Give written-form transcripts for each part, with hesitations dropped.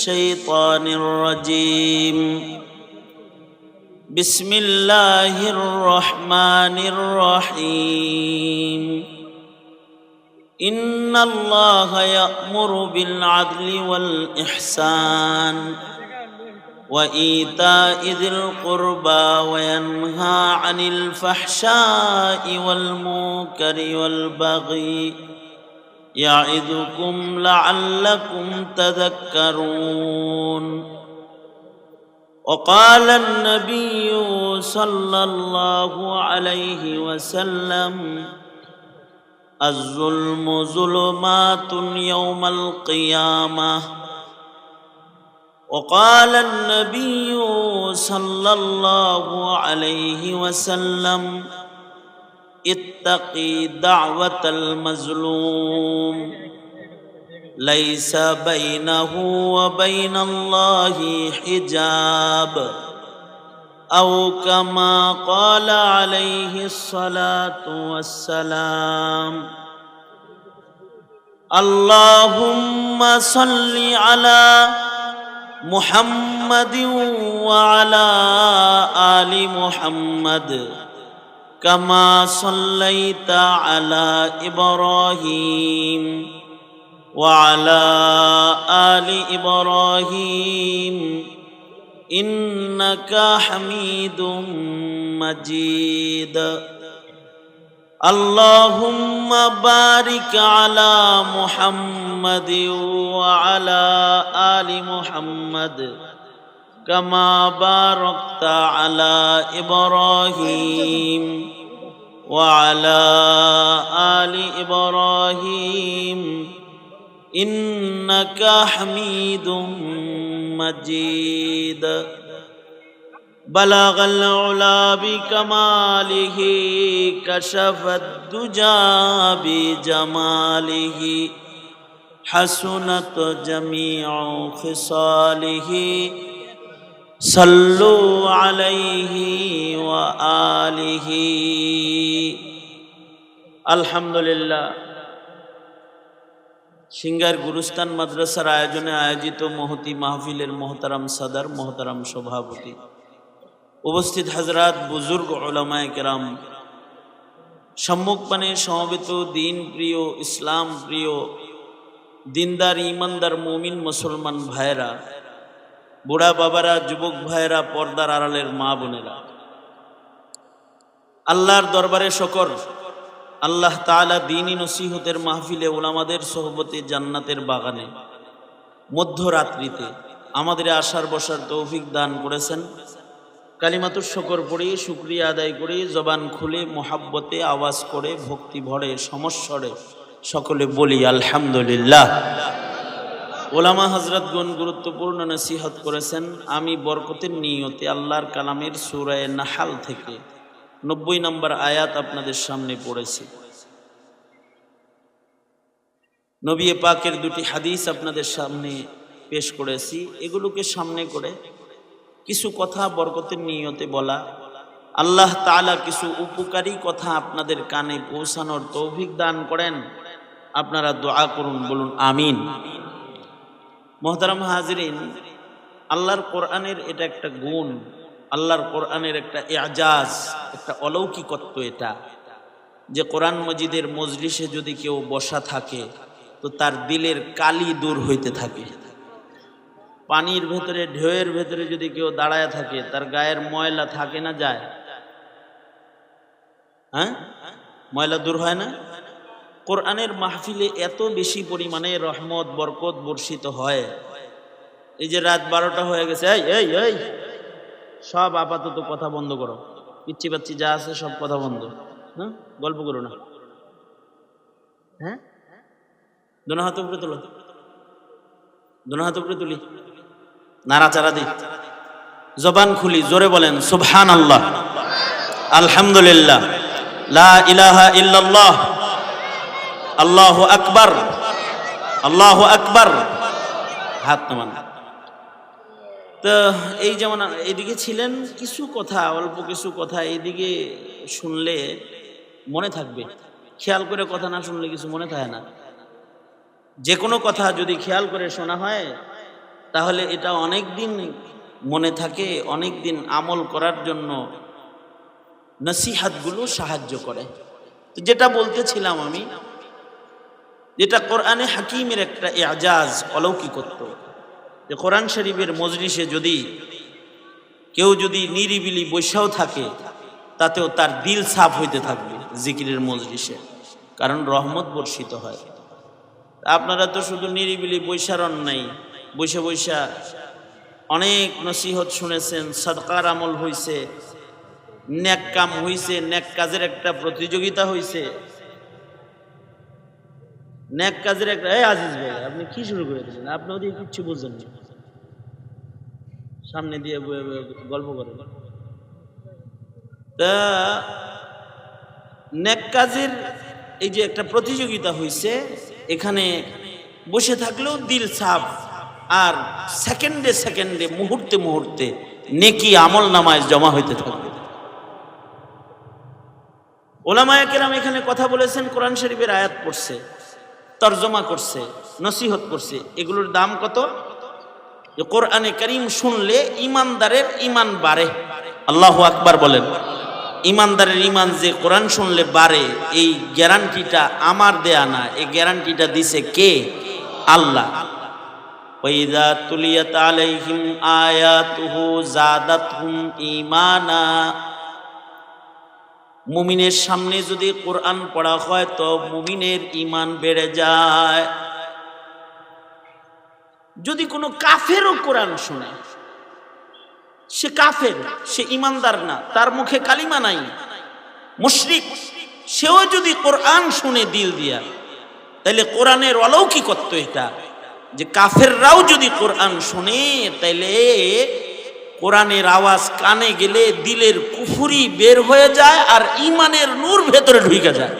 الشيطان الرجيم بسم الله الرحمن الرحيم إن الله يأمر بالعدل والإحسان وإيتاء ذي القربى وينهى عن الفحشاء والمنكر والبغي يعظكم لعلكم تذكرون وقال النبي صلى الله عليه وسلم الظلم ظلمات يوم القيامة وقال النبي صلى الله عليه وسلم اتقي دعوة المظلوم ليس بينه وبين الله حجاب أو كما قال عليه الصلاة والسلام اللهم صل على محمد وعلى آل محمد كما صليت على إبراهيم وعلى آل إبراهيم إنك حميد مجيد اللهم بارك على محمد وعلى آل محمد كما باركت على إبراهيم وعلى آل إبراهيم إنك حميد مجيد بلغ العلا بكماله كشف الدجى بجماله حسنت جميع خصاله صلوا عليه وآله الحمد لله singer গুরুস্থান মাদ্রাসার আয়োজনে আয়োজিত মহতি মাহফিলের মোহতারাম সাদার মোহতারাম সভাপতি উপস্থিত হযরত বুজুর্গ উলামায়ে কেরাম সম্মুখপানে সমবেত দিন প্রিয় ইসলাম প্রিয় দিনদার ইমানদার মুমিন মুসলমান ভাইরা বুড়া বাবারা যুবক ভাইরা পর্দার আড়ালের মা বোনেরা আল্লাহর দরবারে শুকর আল্লাহ তাআলা দ্বীনি নসিহতের মাহফিলে উলামাদের সোহবতে জান্নাতের বাগানে মধ্যরাত্রিতে আমাদের আসার বসার তৌফিক দান করেছেন। কালিমাতুশ শুকর পড়ে শুকরিয়া আদায় করে জবান খুলে মোহাব্বতে আওয়াজ করে ভক্তি ভরে সমস্বরে সকলে বলি আলহামদুলিল্লাহ। ওলামা হযরতগণ গুরুত্বপূর্ণ নসিহত করেছেন। আমি বরকতের নিয়তে আল্লাহর কালামের সূরা নাহাল থেকে 90 নম্বর আয়াত আপনাদের সামনে পড়েছি। নবী পাকের দুটি হাদিস আপনাদের সামনে পেশ করেছি। এগুলোকে সামনে করে কিছু কথা বরকতের নিয়তে বলা, আল্লাহ তাআলা কিছু উপকারী কথা আপনাদের কানে পৌঁছানোর তৌফিক দান করেন। আপনারা দোয়া করুন, বলুন আমিন। মুহতারাম হাজিরিন, আল্লাহর কোরআনের এটা একটা গুণ, আল্লাহর কোরআনের একটা এজাজ, একটা অলৌকিকত্ব এটা, যে কোরআন মজিদের মজলিসে যদি কেউ বসা থাকে তো তার দিলের কালি দূর হইতে থাকে। পানির ভেতরে ঢেউয়ের ভেতরে যদি কেউ দাঁড়ায় থাকে তার গায়ের ময়লা থাকে না, যায়? হ্যাঁ, ময়লা দূর হয় না? কোরআনের মাহফিলে এত বেশি পরিমাণে রহমত বরকত বর্ষিত হয়। এই যে রাত 12টা হয়ে গেছে, এই এই এই সব আপাতত কথা বন্ধ করো, পিচ্ছি পাচ্ছি যা আছে সব কথা বন্ধ। হ্যাঁ, গল্প করো না। হ্যাঁ, দোনো হাত উপরে তোলো, দোনো হাত উপরে তুলি, নাড়াচাড়া দিই, জবান খুলি, জোরে বলেন সুবহানাল্লাহ, আলহামদুলিল্লাহ, লা ইলাহা ইল্লাল্লাহ, আল্লাহু আকবার, আল্লাহু আকবার। হাত নামান। তো এই যেমন এইদিকে ছিলেন, কিছু কথা, অল্প কিছু কথা এইদিকে শুনলে মনে থাকবে, খেয়াল করে কথা না শুনলে কিছু মনে থাকে না। যে কোনো কথা যদি খেয়াল করে শোনা হয় তাহলে এটা অনেক দিন মনে থাকে, অনেক দিন আমল করার জন্য নসিহতগুলো সাহায্য করে। তো যেটা বলতেছিলাম আমি, যেটা কোরআনে হাকিমের একটা এজাজ, অলৌকিকত্ব, যে কোরআন শরীফের মজলিসে যদি কেউ যদি নিরিবিলি বৈশাও থাকে, তাতেও তার দিল সাফ হইতে থাকবে জিকিরের মজলিসে, কারণ রহমত বর্ষিত হয়। আপনারা তো শুধু নিরিবিলি বৈশারণ নাই, বৈশা বৈশা অনেক নসিহত শুনেছেন, সদকার আমল হইছে, নেক কাম হইছে, নেক কাজের একটা প্রতিযোগিতা হইছে, নেক কাজের একটা। এই আজিজ ভাই, আপনি কি শুরু করে দিলেন? আপনি ওদিকে কিচ্ছু বুঝছেন না, সামনে দিয়ে গল্প করেন। তা নেক কাজের এই যে একটা প্রতিযোগিতা হইছে, এখানে বসে থাকলেও দিল সাফ, আর সেকেন্ডে সেকেন্ডে, মুহূর্তে মুহূর্তে নেকি আমল নামায় জমা হইতে থাকবে। ওলামায়ে কেরাম এখানে কথা বলেছেন, কোরআন শরীফের আয়াত পড়ছে, তরজমা করছে, নসিহত করছে, এগুলোর দাম কত? যে কোরআনে কারীম শুনলে ইমানদারের ইমান বাড়ে। আল্লাহু আকবার বলেন। ইমানদারের ইমান যে কোরআন শুনলে বাড়ে, এই গ্যারান্টিটা আমার দেয়া না, এই গ্যারান্টিটা দিছে কে? আল্লাহ। ওয়াইযা তুলিয়াত আলাইহিম আয়াতুহু যাদাতহুম ঈমানা। মুমিনের সামনে যদি কোরআন পড়া হয় তো মুমিনের ঈমান বেড়ে যায়। যদি কোনো কাফেরও কোরআন শুনে, সে কাফের, সে ঈমানদার না, তার মুখে কালিমা নাই, মুশরিক, সেও যদি কোরআন শুনে দিল দিয়া, তাইলে কোরআনের অলৌকিকত্ব এটা, যে কাফেররাও যদি কোরআন শুনে, তাইলে কোরআনের আওয়াজ কানে গেলে দিলের কুফরি বের হয়ে যায় আর ঈমানের নূর ভেতরে ঢুকে যায়।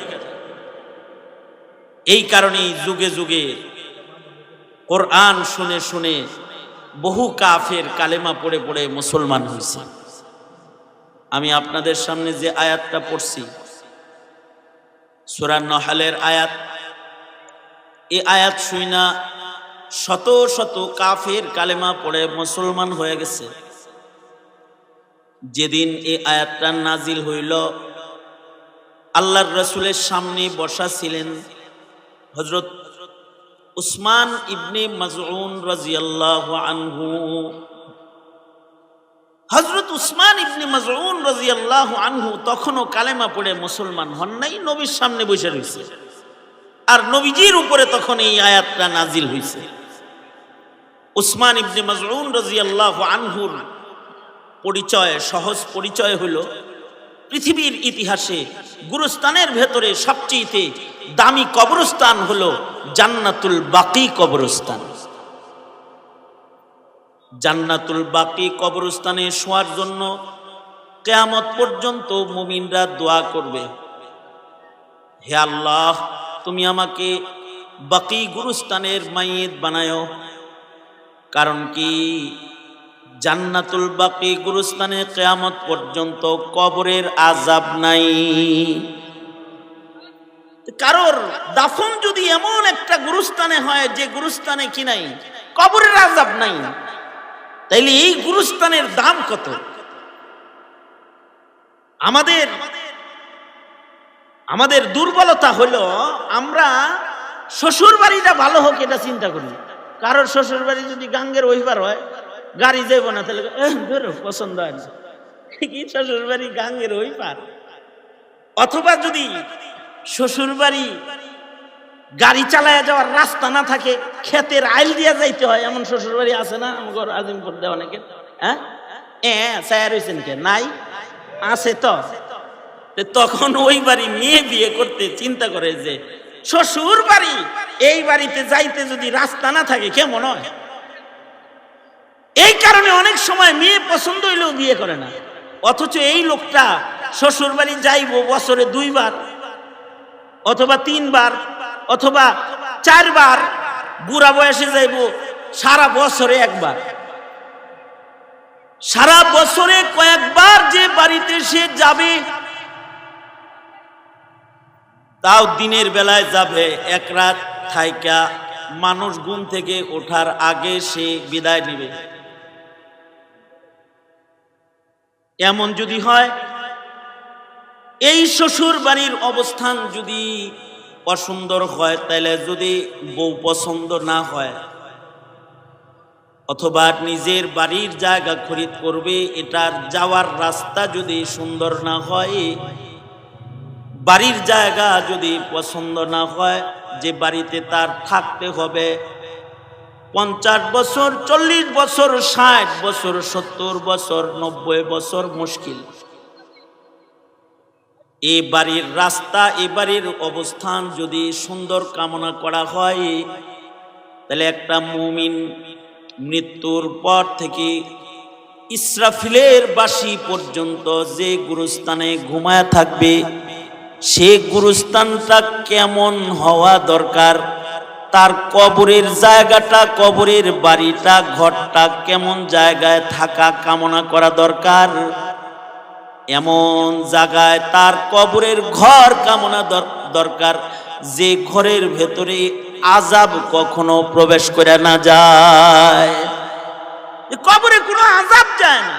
এই কারণেই যুগে যুগে কোরআন শুনে শুনে বহু কাফের কালেমা পড়ে পড়ে মুসলমান হয়েছে। আমি আপনাদের সামনে যে আয়াতটা পড়ছি, সূরা নহলের আয়াত, এই আয়াত শুইনা শত শত কাফের কালেমা পড়ে মুসলমান হয়ে গেছে। যেদিন এই আয়াতটা নাজিল হইল, আল্লাহর রাসূলের সামনে বসা ছিলেন হযরত উসমান ইবনে মাজউন রাদিয়াল্লাহু আনহু। হযরত উসমান ইবনে মাজউন রাদিয়াল্লাহু আনহু তখনও কালেমা পড়ে মুসলমান হন নাই, নবীর সামনে বসে রয়েছে, আর নবীজির উপরে তখন এই আয়াতটা নাজিল হয়েছে। উসমান ইবনে মাজউন রাদিয়াল্লাহু আনহুর পরিচয়, সহজ পরিচয় হলো, পৃথিবীর ইতিহাসে গুরুস্থানের ভেতরে সবচেয়ে দামি কবরস্থান হলো জান্নাতুল বাকি কবরস্থান। জান্নাতুল বাকি কবরস্থানে শোয়ার জন্য কিয়ামত পর্যন্ত মুমিনরা দোয়া করবে, হে আল্লাহ, তুমি আমাকে বাকি গুরুস্থানের মাইয়িত বানায়ো। কারণ কি? জান্নাতুল বাকি গুরুস্থানে কিয়ামত পর্যন্ত কবরের আযাব নাই। কারোর দাফন যদি এমন একটা গুরুস্থানে হয় যে গুরুস্থানে কি নাই, কবরের আযাব নাই, তাইলে এই গুরুস্থানের দাম কত? আমাদের দুর্বলতা হলো, আমরা শ্বশুর বাড়িটা ভালো হোক এটা চিন্তা করি। কারোর শ্বশুর বাড়ি যদি গাঙ্গের ওইবার হয়, গাড়ি যাইব না, তাহলে পছন্দ হয় না, কি শ্বশুর বাড়ি গাঙ্গের ওইবার। অথবা যদি শ্বশুর বাড়ি গাড়ি চালায় যাওয়ার রাস্তা না থাকে, ক্ষেতের আইল দিয়া যাইতে হয়, এমন শ্বশুর বাড়ি আছে না আমার আজিমপুর দেওয়া অনেকে? হ্যাঁ, চায়া রয়েছেন কে? নাই, আছে তো। তখন ওই বাড়ি মেয়ে বিয়ে করতে চিন্তা করে যে শ্বশুর বাড়ি, এই বাড়িতে যাইতে যদি রাস্তা না থাকে কেমন হয়। এই কারণে অনেক সময় মেয়ে পছন্দ হইলেও বিয়ে করে না। অথচ এই লোকটা শ্বশুর বাড়ি যাইব বছরে 2 বার অথবা 3 বার অথবা 4 বার, বুড়া বয়সে যাইব সারা বছরে 1 বার, সারা বছরে কয়েকবার যে বাড়িতে সে যাবে, তাও দিনের বেলায় যাবে, 1 রাত থাইকা মানুষ ঘুম থেকে ওঠার আগে সে বিদায় নেবে। এমন যদি হয়, এই শ্বশুর বাড়ির অবস্থান যদি অসুন্দর হয়, তাহলে যদি বউ পছন্দ না হয়, অথবা নিজের বাড়ির জায়গা খরিদ করবে, এটার যাওয়ার রাস্তা যদি সুন্দর না হয়, বাড়ির জায়গা যদি পছন্দ না হয়, যে বাড়িতে তার থাকতে হবে 50 বছর, 40 বছর, 60 বছর, 70 বছর, 90 বছর মুশকিল। এই বাড়ির রাস্তা, এই বাড়ির অবস্থান যদি সুন্দর কামনা করা হয়, তাহলে একটা মুমিন মৃত্যুর পর থেকে ইসরাফিলের বাঁশি পর্যন্ত যে গুরুস্থানে ঘুমায় থাকবে, সে গুরুস্থানটা কেমন হওয়া দরকার, তার কবরের জায়গাটা, কবরের বাড়িটা, ঘরটা কেমন জায়গায় থাকা কামনা করা দরকার, এমন জায়গায় তার কবরের ঘর কামনা দরকার, যে ঘরের ভেতরে আযাব কখনো প্রবেশ করে না যায়। কবরে কোনো আযাব যায় না।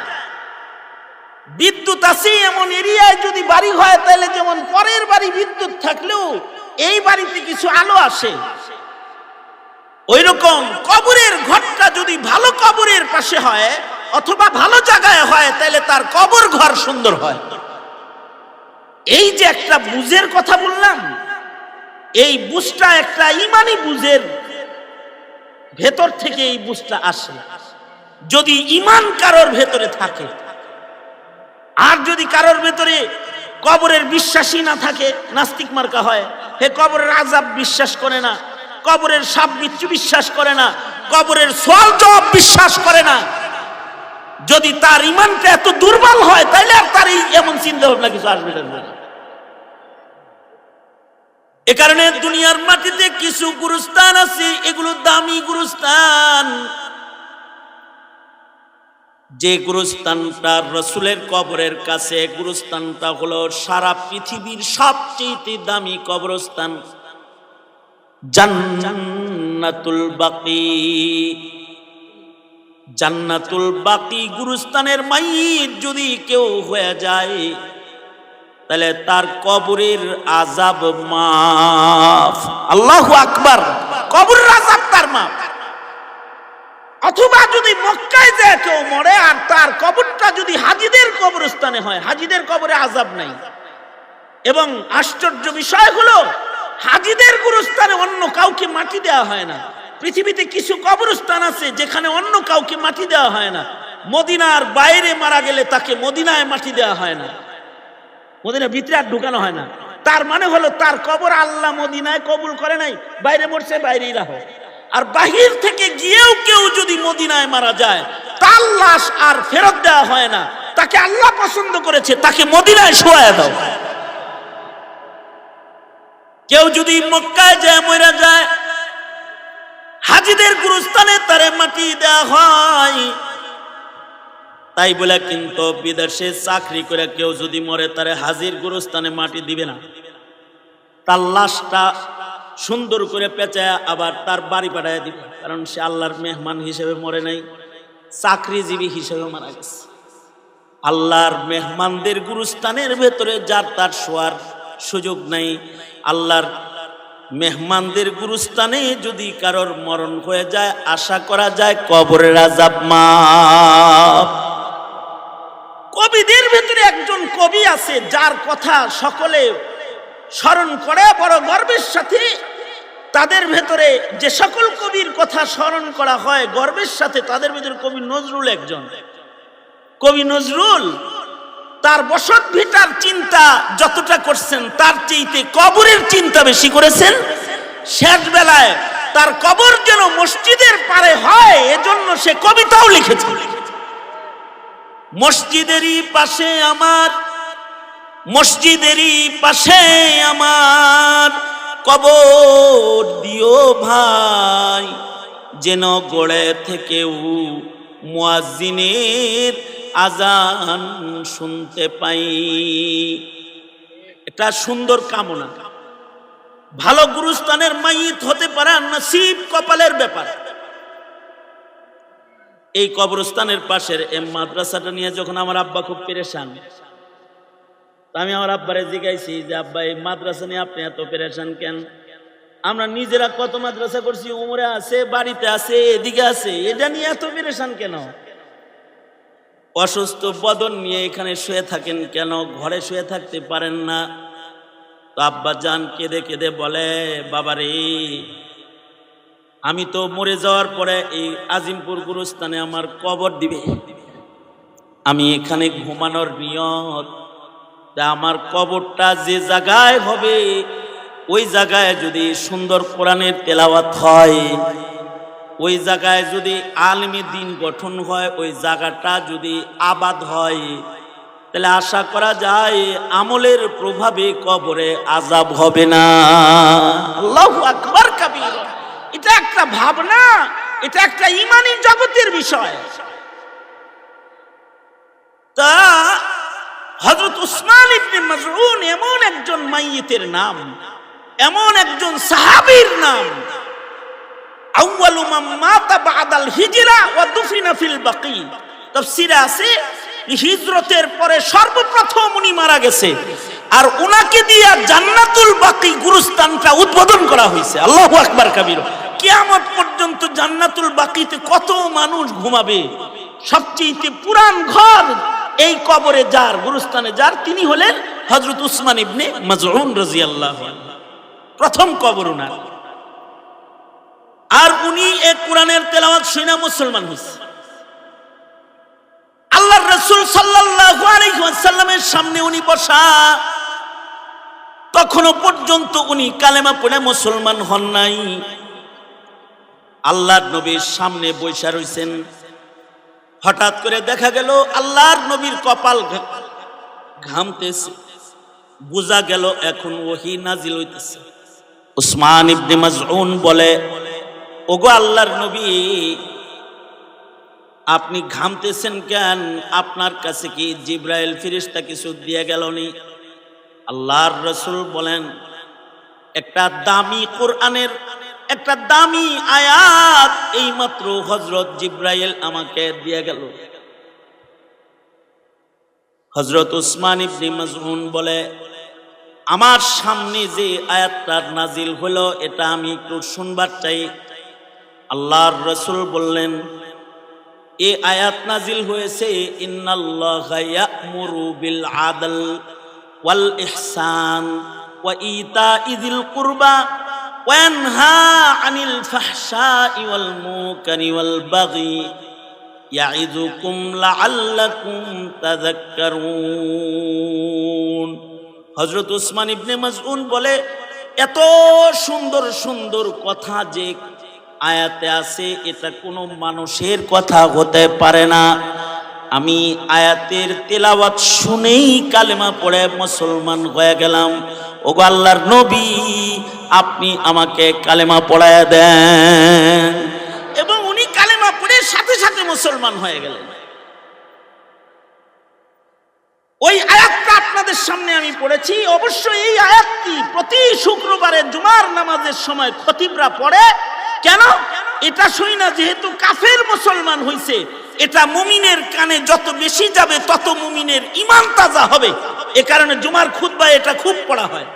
বিদ্যুৎ আছে এমন এরিয়ায় যদি বাড়ি হয়, তাহলে যেমন পরের বাড়ি বিদ্যুৎ থাকলেও এই বাড়িতে কিছু আলো আসে, ওইরকম কবরের ঘরটা যদি ভালো কবরের পাশে হয় অথবা ভালো জায়গায় হয়, তাহলে তার কবর ঘর সুন্দর হয়। এই যে একটা বুঝের কথা বললাম, এই বুঝটা একটা ইমানি বুঝের ভেতর থেকে এই বুঝটা আসে। যদি ইমান কারোর ভেতরে থাকে, আর যদি কারোর ভেতরে কবরের বিশ্বাসী না থাকে, নাস্তিক মার্কা হয়, হে কবরের আযাব বিশ্বাস করে না, কবরের সাপ বিচ্ছু বিশ্বাস করে না, কবরের সওয়াল জবাব বিশ্বাস করে না, যদি তার ইমানটা এত দুর্বল হয়, তাহলে আর তার এমন চিন্তা ভাবনা কিছু আসবে না। এ কারণে দুনিয়ার মাটিতে কিছু গুরুস্থান আছে, এগুলো দামি গুরুস্থান। যে গুরুস্থানটা রাসূলের কবরের কাছে, গুরুস্থানটা হলো সারা পৃথিবীর সবচেয়ে দামি কবরস্থান, জান্নাতুল বাকি। জান্নাতুল বাকি গুরুস্থানের মাইয়িত যদি কেউ হয়ে যায়, তাহলে তার কবরের আযাব মাফ। আল্লাহু আকবার। কবরের আযাব তার মাফ। অথবা যদি মক্কায় যায় কেউ মরে, আর তার কবরটা যদি হাজীদের কবরস্থানে হয়, হাজীদের কবরে আযাব নাই। এবং আশ্চর্য বিষয় হলো, হাজীদের গুরুস্থানে অন্য কাউকে মাটি দেওয়া হয় না। পৃথিবীতে কিছু কবরস্থান আছে যেখানে অন্য কাউকে মাটি দেওয়া হয় না। মদিনার বাইরে মারা গেলে তাকে মদিনায় মাটি দেওয়া হয় না, মদিনার ভিতরে আর ঢুকানো হয় না। তার মানে হলো তার কবর আল্লাহ মদিনায় কবুল করে নাই, বাইরে মরছে বাইরেই রাখো। আর বাহির থেকে গিয়েও কেউ যদি মদিনায় মারা যায়, তার লাশ আর ফেরত দেওয়া হয় না, তাকে আল্লাহ পছন্দ করেছে, তাকে মদিনায় শোয়ায় দাও। কেউ যদি মক্কায় যায় মরে যায়, হাজীদের গুরুস্থানে তারে মাটি দেওয়া হয়। তাই বলে কিন্তু বিদেশে চাকরি করে কেউ যদি মরে, তারে হাজীর গুরুস্থানে মাটি দিবে না। তার লাশটা সুন্দর করে পেঁচায় আবার তার বাড়ি পাঠায় দিবে, কারণ সে আল্লাহর মেহমান হিসেবে মরে নাই, চাকরিজীবী হিসেবে মারা গেছে। আল্লাহর মেহমানদের গুরুস্থানের ভেতরে যার তার শোয়ার সুযোগ নাই। আল্লাহর মেহমানদের গুরুস্থানে যদি কারোর মরণ হয়ে যায়, আশা করা যায় কবরের আযাব মাফ। কবিদের ভেতরে একজন কবি আছে, যার কথা সকলে স্মরণ করে বড় গর্বের সাথে। তাদের ভেতরে যে সকল কবির কথা স্মরণ করা হয় গর্বের সাথে, তাদের ভেতরে কবি নজরুল একজন। কবি নজরুল তার বসত ভিটার চিন্তা যতটা করছেন, তার চেয়ে কবরের চিন্তা বেশি করেছেন। শেষ বেলায় তার কবর যেন মসজিদের পারে হয়, এজন্য সে কবিতাও লিখেছে। মসজিদেরই পাশে আমার, মসজিদেরই পাশে আমার কবর দিও ভাই, যেন গড়ে থেকেও মুয়াজ্জিনের আজান শুনতে পাই। এটা সুন্দর কামনা। ভালো গুরুস্থানের মাইয়িত হতে পারা নসিব, কপালের ব্যাপার। এই কবরস্থানের পাশের এই মাদ্রাসাটা নিয়ে যখন আমার আব্বা খুব পেরেশান, আমি আমার আব্বারে জিজ্ঞাসি যে আব্বা এই মাদ্রাসা নিয়ে আপনি এত পেরেশান কেন? আমরা নিজেরা কত মাদ্রাসা করছি, উমরে আছে, বাড়িতে আছে, এদিকে আছে, এটা নিয়ে এত পেরেশান কেন? অসুস্থ বদন নিয়ে এখানে শুয়ে থাকেন কেন? ঘরে শুয়ে থাকতে পারেন না? তো আব্বা জান কেঁদে কেঁদে বলে, বাবারে আমি তো মরে যাওয়ার পরে এই আজিমপুর গুরুস্থানে আমার কবর দিবে, আমি এখানে ঘুমানোর নিয়ত, আমার কবরটা যে জায়গায় হবে ওই জায়গায় যদি সুন্দর কোরআনের তেলাওয়াত হয়, ওই জায়গায় যদি আলেমে দ্বীন গঠন হয়, ওই জায়গাটা যদি আবাদ হয়, তাহলে আশা করা যায় আমলের প্রভাবে কবরে আযাব হবে না। আল্লাহু আকবার কাবীর। এটা একটা ভাবনা, এটা একটা ঈমানি জগতের বিষয়। তা হযরত উসমান ইবনে মাজউন এমন একজন মাইয়িতের নাম, এমন একজন সাহাবীর নাম, আউয়ালু মান মাতা বাদাল হিজরা ওয়া দুফিনা ফিল বাকি। তাফসীরে আছে হিজরতের পরে সর্বপ্রথম উনি মারা গেছে, আর উনাকে দিয়া জান্নাতুল বাকি গুরুস্থানটা উদ্বোধন করা হয়েছে। আল্লাহু আকবার কাবীর। কিয়ামত পর্যন্ত জান্নাতুল বাকিতে কত মানুষ ঘুমাবে, সবচেয়ে পুরান ঘর এই কবরে যার, গুরুস্থানে যার, তিনি হলেন হযরত উসমান ইবনে মাজউন রাদিয়াল্লাহু আনহু। প্রথম কবর উনার। আর উনি এই কোরআনের তেলাওয়াত শুনে মুসলমান হয়েছে। আল্লাহর রাসূল সাল্লাল্লাহু আলাইহি ওয়াসাল্লামের সামনে উনি বসা, তখনও পর্যন্ত উনি কালেমা পড়ে মুসলমান হন নাই। আল্লাহর নবীর সামনে বসে রইছেন। হঠাৎ করে দেখা গেল আল্লাহর নবীর কপাল ঘামতেছে, বোঝা গেল এখন ওহী নাজিল হইতেছে। উসমান ইবনে মাজউন বলে, ওগো আল্লাহর নবী, আপনি ঘামতেছেন কেন? আপনার কাছে কি জিবরাইল ফেরেশতা কিছু দিয়ে গেলনি? আল্লাহর রাসূল বলেন, একটা দামি কোরআনের একটা দামি আয়াত এইমাত্র হযরত জিবরাইল আমাকে দিয়ে গেল। হযরত উসমান ইবনে মাজউন বলে, আমার সামনে যে আয়াতটা নাজিল হলো এটা আমি একটু শুনবার চাই। আল্লাহর রাসূল বললেন, এই আয়াত নাজিল হয়েছে ইন্নাল্লাহা ইয়া'মুরু বিল আদল ওয়াল ইহসান ওয়া ইতাইযিল কুরবা ওয়া ইয়ানহা আনিল ফাহশাই ওয়াল মুনকারি ওয়াল বাগি ইয়াইযুকুম লাআল্লাকুম তাযাক্কারুন। হযরত উসমান ইবনে মাজউন বলে, এত সুন্দর সুন্দর কথা যে আয়াতে আছে এটা কোনো মানুষের কথা হতে পারে না। আমি আয়াতের তেলাওয়াত শুনেই কালেমা পড়ে মুসলমান হয়ে গেলাম। ওগো আল্লাহর নবী, আপনি আমাকে কালেমা পড়ায়া দেন। এবং উনি কালেমা পড়ে সাথে সাথে মুসলমান হয়ে গেলেন। ওই আয়াতটা আপনাদের সামনে আমি পড়েছি। অবশ্যই এই আয়াতটি প্রতি শুক্রবারে জুমার নামাজের সময় খতিবরা পড়ে। কেন? এটা শুই না, যেহেতু কাফের মুসলমান হইছে, এটা মুমিনের কানে যত বেশি যাবে তত মুমিনের ঈমান তাজা হবে। এ কারণে জুমার খুতবায় এটা খুব পড়া হয়।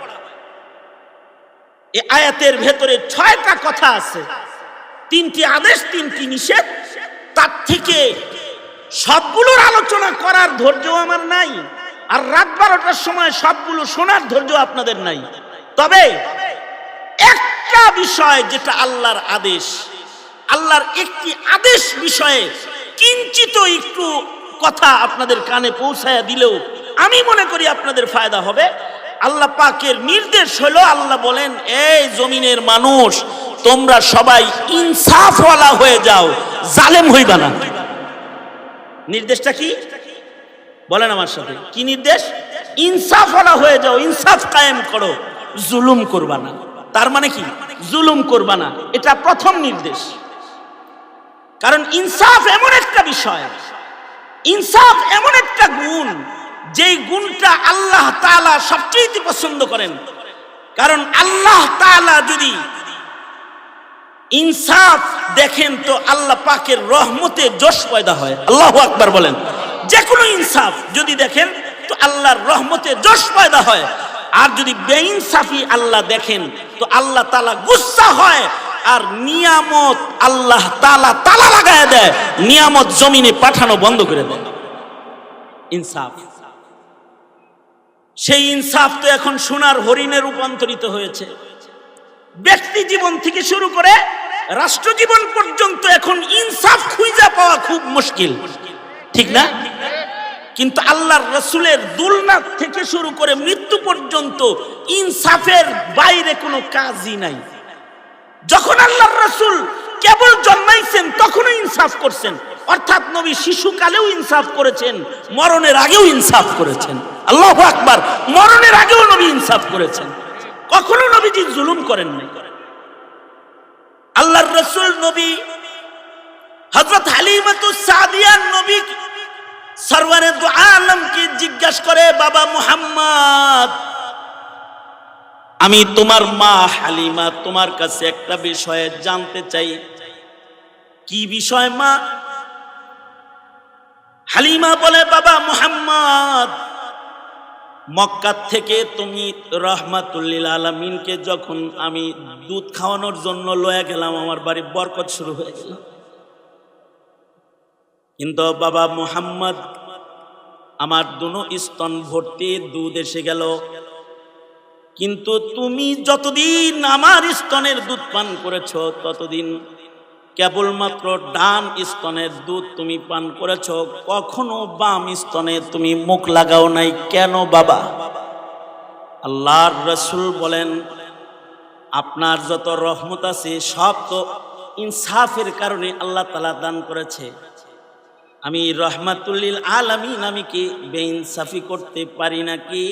এই আয়াতের ভেতরে 6টা কথা আছে, 3টি আদেশ 3টি নিষেধ। তার থেকে সবগুলোর আলোচনা করার ধৈর্য আমার নাই, আর রাত 12টার সময় সবগুলো শোনার ধৈর্য আপনাদের নাই। তবে একটা বিষয় যেটা আল্লাহর আদেশ, আল্লাহর একটি আদেশ বিষয়ে কিঞ্চিত একটু কথা আপনাদের কানে পৌঁছায়া দিলেও আমি মনে করি আপনাদের ফায়দা হবে। আল্লাহ পাকের নির্দেশ হলো, আল্লাহ বলেন, এই জমিনের মানুষ তোমরা সবাই ইনসাফওয়ালা হয়ে যাও, জালেম হইবা না। নির্দেশটা কি বলেন আমার সাথে? কি নির্দেশ? ইনসাফওয়ালা হয়ে যাও, ইনসাফ কায়েম করো, জুলুম করবা না। তার মানে কি? জুলুম করবা না, এটা প্রথম নির্দেশ। কারণ ইনসাফ এমন একটা বিষয়, ইনসাফ এমন একটা গুণ, যেই গুণটা আল্লাহ তাআলা সবচেয়ে পছন্দ করেন। কারণ আল্লাহ তাআলা যদি ইনসাফ দেখেন তো আল্লাহ পাকের রহমতে জোশ পয়দা হয়। আল্লাহু আকবার বলেন। যে কোনো ইনসাফ যদি দেখেন তো আল্লাহর রহমতে জোশ পয়দা হয়। আর যদি বেইনসাফি আল্লাহ দেখেন তো আল্লাহ তাআলা গুসসা হয়, আর নিয়ামত আল্লাহ তাআলা তালা লাগায় দেয়, নিয়ামত জমিনে পাঠানো বন্ধ করে দেয়। ইনসাফ, সেই ইনসাফ তো এখন সোনার হরিণে রূপান্তরিত হয়েছে। ব্যক্তি জীবন থেকে শুরু করে রাষ্ট্র জীবন পর্যন্ত এখন ইনসাফ খুঁজে পাওয়া খুব মুশকিল, ঠিক না? কিন্তু আল্লাহর রাসূলের দুলনাত থেকে শুরু করে মৃত্যু পর্যন্ত ইনসাফের বাইরে কোনো কাজই নাই। যখন আল্লাহর রাসূল কেবল জন্মাইছেন তখনও ইনসাফ করছেন, অর্থাৎ নবী শিশুকালেও ইনসাফ করেছেন, মরণের আগেও ইনসাফ করেছেন। আল্লাহু আকবার। মরণের আগেও নবী ইনসাফ করেছেন, কখনো নবীজি জুলুম করেন নাই। আল্লাহর রাসূল নবী হযরত হালিমাতুস সাদিয়া নবী সরওয়ারে দু আলমকে জিজ্ঞাসা করে, বাবা মুহাম্মদ, আমি তোমার মা হালিমা তোমার কাছে একটা বিষয়ে জানতে চাই। কি বিষয় মা? হালিমা বলে, বাবা মুহাম্মদ, মক্কা থেকে তুমি রাহমাতুল লিল আলামিনকে যখন আমি দুধ খাওয়ানোর জন্য লয়ে গেলাম, আমার বাড়ি বরকত শুরু হয়ে গেল। কিন্তু বাবা মুহাম্মদ, আমার দুনো স্তন ভর্তি দুধ এসে গেল, কিন্তু তুমি যতদিন আমার স্তনের দুধ পান করেছ ততদিন কেবলমাত্র ডান স্তনের দুধ তুমি পান করেছ, কখনো বাম স্তনে তুমি মুখ লাগাও নাই, কেন বাবা? আল্লাহর রাসূল বলেন, আপনার যত রহমত আছে সব তো ইনসাফের কারণে আল্লাহ তাআলা দান করেছে। আমি রাহমাতুল লিল আলামিন, আমি কি বেইনসাফি করতে পারি নাকি?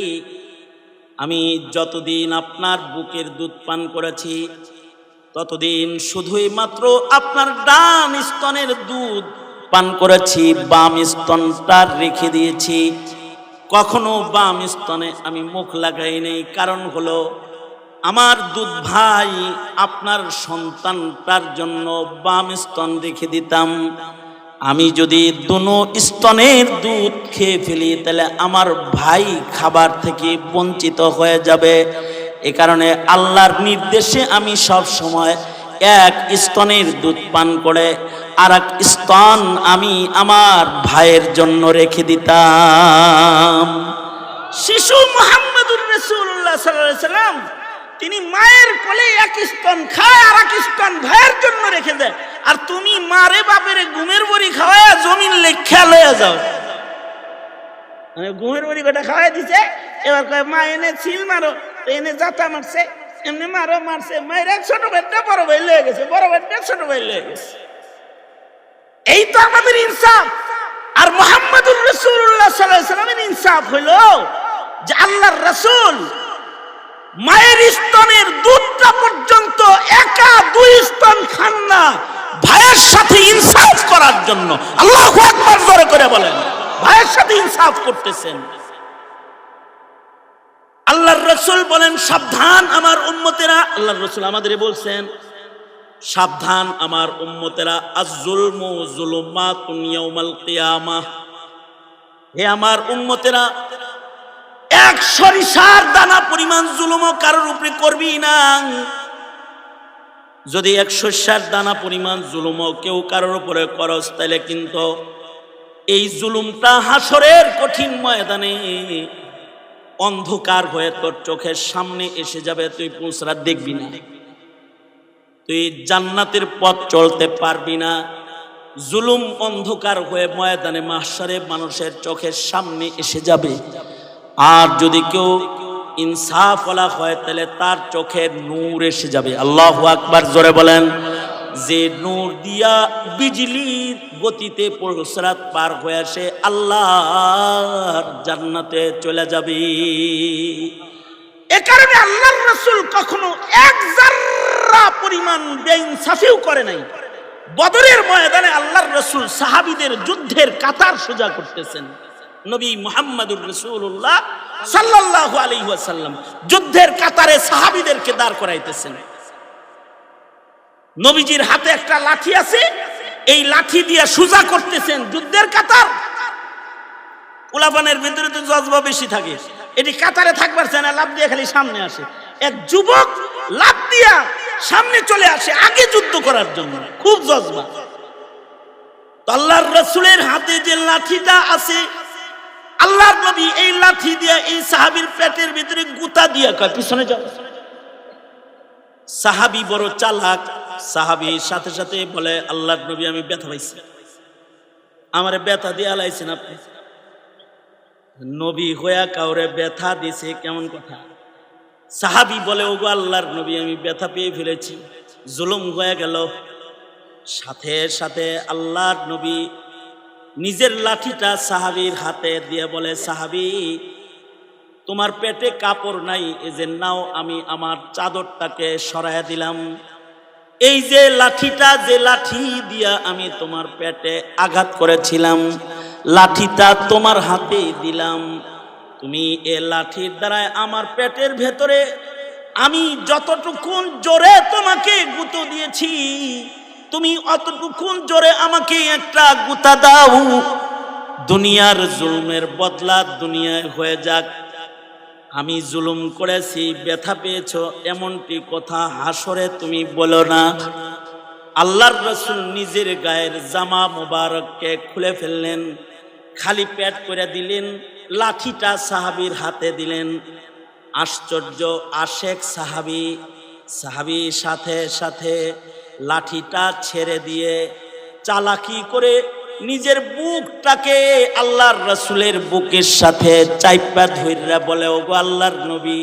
আমি যতদিন আপনার বুকের দুধ পান করেছি ততদিন শুধুই মাত্র আপনার ডান স্তনের দুধ পান করেছি, বাম স্তনটা রেখে দিয়েছি, কখনো বাম স্তনে আমি মুখ লাগাই নেই। কারণ হলো আমার দুধ ভাই আপনার সন্তানটার জন্য বাম স্তন রেখে দিতাম, আমি যদি দুনো স্তনের দুধ খেয়ে ফেলি তাহলে আমার ভাই খাবার থেকে বঞ্চিত হয়ে যাবে। এ কারণে আল্লাহর নির্দেশে আমি সব সময় এক স্তনের দুধ পান করে আর এক স্তন আমি আমার ভাইয়ের জন্য রেখে দিতাম। শিশু মুহাম্মদুর রাসূলুল্লাহ সাল্লাল্লাহু আলাইহি ওয়াসাল্লাম তিনি মায়ের কোলে এক স্তন খায় আর এক স্তন ভাইয়ের জন্য রেখে দেয়, আর তুমি মারে বাপেরে ঘুমের বড়ি খাওয়ায় জমিন লেখা লয়ে যাও। মানে ঘুমের বড়ি কটা খাওয়াই দিছে, এবার কয় মা এনে ছিল মারো, এনে জাতা মারছে, এমনি মারো মারছে, মায়ের এক ছোট ভাইটা বড় ভাই লয়ে গেছে, বড় ভাইটা ছোট ভাই লয়ে গেছে। এই তো আমাদের ইনসাফ। আর মুহাম্মদুর রাসূলুল্লাহ সাল্লাল্লাহু আলাইহি ওয়াসাল্লামের ইনসাফ হলো যে আল্লাহর রাসূল মায়ের স্তনের দুধটা পর্যন্ত একা দুই স্তন খান না, ভাইয়ের সাথে ইনসাফ করার জন্য। আল্লাহু আকবার জোরে করে বলেন, ভাইয়ের সাথে ইনসাফ করতেছেন। আল্লাহর রাসূল বলেন, সাবধান আমার উম্মতেরা। আল্লাহর রাসূল আমাদের বলছেন, সাবধান আমার উম্মতেরা, আয-যুলমু যুলুমাতুন ইয়াউমাল কিয়ামাহ। হে আমার উম্মতেরা, এক সরিষার দানা পরিমাণ জুলুমও কারোর উপরে করবি না। যদি এক সরিষার দানা পরিমাণ জুলুমও কেউ কারোর উপরে করস তাহলে কিন্তু এই জুলুমটা হাসরের কঠিন ময়দানে অন্ধকার হয়ে তোর চোখের সামনে এসে যাবে, তুই পুঁছরা দেখবি না, তুই জান্নাতের পথ চলতে পারবি না। জুলুম অন্ধকার হয়ে ময়দানে মাহশরে মানুষের চোখের সামনে এসে যাবে। আর যদি কেউ ইনসাফ ওয়ালা হয় তাহলে তার চোখে নূর এসে যাবে। আল্লাহু আকবার জোরে বলেন। যে নূর দিয়া বিজলির গতিতে পুরসরাত পার হয়ে আসে আল্লাহর জান্নাতে চলে যাবে। এ কারণে আল্লাহর রাসূল কখনো এক যাররা পরিমাণ বেইনসাফিও করে নাই। বদরের ময়দানে আল্লাহর রাসূল সাহাবীদের যুদ্ধের কাতার সোজা করতেছেন, নবী মুহাম্মদুর রাসূলুল্লাহ সাল্লাল্লাহু আলাইহি ওয়াসাল্লাম যুদ্ধের কাতারে সাহাবীদেরকে দাঁড় করাইতেছেন। নবীজির হাতে একটা লাঠি আছে, এই লাঠি দিয়ে সোজা করতেছেন যুদ্ধের কাতার। পোলাপানের ভিতরে তো জজবা বেশি থাকে, এটি কাতারে থাকবার চায় না, লাফ দিয়ে খালি সামনে আসে। এক যুবক লাফ দিয়া সামনে চলে আসে আগে যুদ্ধ করার জন্য, খুব জজবা। আল্লাহর রাসূলের হাতে যে লাঠিটা আছে, আল্লাহর নবী এই লাঠি দিয়ে এই সাহাবীর পেটের ভিতরে গুতা দিয়া কয় পিছনে যাও। সাহাবী বড় চালাক, সাহাবী সাথে সাথে বলে আল্লাহর নবী আমি ব্যথা পাইছি, আমারে ব্যথা দিয়ে আলাইছেন আপনি। নবী হইয়া কাউরে ব্যথা দিছে কেমন কথা? সাহাবী বলে ওগো আল্লাহর নবী আমি ব্যথা পেয়ে ফেলেছি, জুলুম হয়ে গেল। সাথে সাথে আল্লাহর নবী নিজের লাঠিটা সাহাবীর হাতে দিয়ে বলে সাহাবী তোমার পেটে কাপড় নাই, এই যে নাও আমি আমার চাদরটাকে সরাইয়া দিলাম। এই যে লাঠিটা, যে লাঠি দিয়া আমি তোমার পেটে আঘাত করেছিলাম, লাঠিটা তোমার হাতে দিলাম। তুমি এ লাঠির দ্বারা আমার পেটের ভেতরে আমি যতটুকুন জোরে তোমাকে গুঁতো দিয়েছি, তুমি অতটুকুন জোরে আমাকে একটা গুঁতা দাও। দুনিয়ার জুলুমের বদলা দুনিয়ায় হয়ে যাক। আমি জুলুম করেছি, ব্যথা পেয়েছ, এমনটি কথা হাসরে তুমি বলো না। আল্লাহর রাসূল নিজের গায়ের জামা মোবারককে খুলে ফেললেন, খালি পেট করে দিলেন, লাঠিটা সাহাবীর হাতে দিলেন। আশ্চর্য আশেক সাহাবী সাথে সাথে লাঠিটা ছেড়ে দিয়ে চালাকি করে নিজের বুকটাকে আল্লাহর রাসূলের বুকের সাথে চাইপা ধইরা বলে ওগো আল্লাহর নবী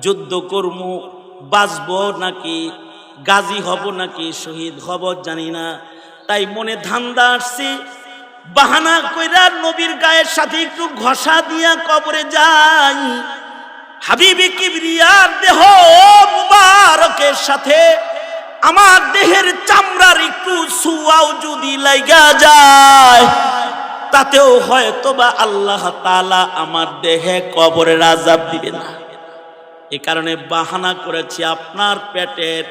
যুদ্ধ করমু, বাঁচবো নাকি গাজী হব নাকি শহীদ হব জানি না, তাই মনে ধান্দা আসছে, বাহানা কইরা নবীর গায়ের সাথে একটু ঘষা দিয়া কবরে যাই। হাবিবে কিবরিয়ার দেহ মুবারকের সাথে আমার দেহের চামড়ার একটু সুয়াও যদি লাগা যায়, তাতেও হয়তোবা আল্লাহ তাআলা আমার দেহে কবরের আযাব দিবে না। এ কারণে বাহানা করেছি আপনার পেটের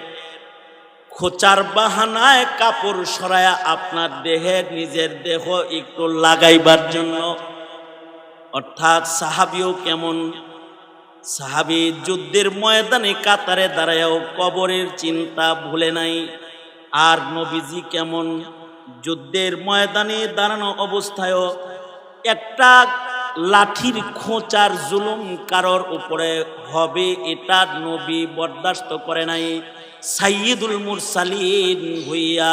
খোঁচার বাহানায় কাপড় সরায়া আপনার দেহে নিজের দেহ একটু লাগাইবার জন্য। অর্থাৎ সাহাবীও কেমন, সাহাবী যুদ্ধের ময়দানে কাতারে দাঁড়ায়ও কবরের চিন্তা ভুলে নাই। আর নবীজি কেমন, যুদ্ধের ময়দানে দাঁড়ানো অবস্থায়ও একটা লাঠির খোঁচার জুলুম কারোর উপরে হবে এটা নবী বরদাস্ত করে নাই। সাইয়্যিদুল মুরসালিন হইয়া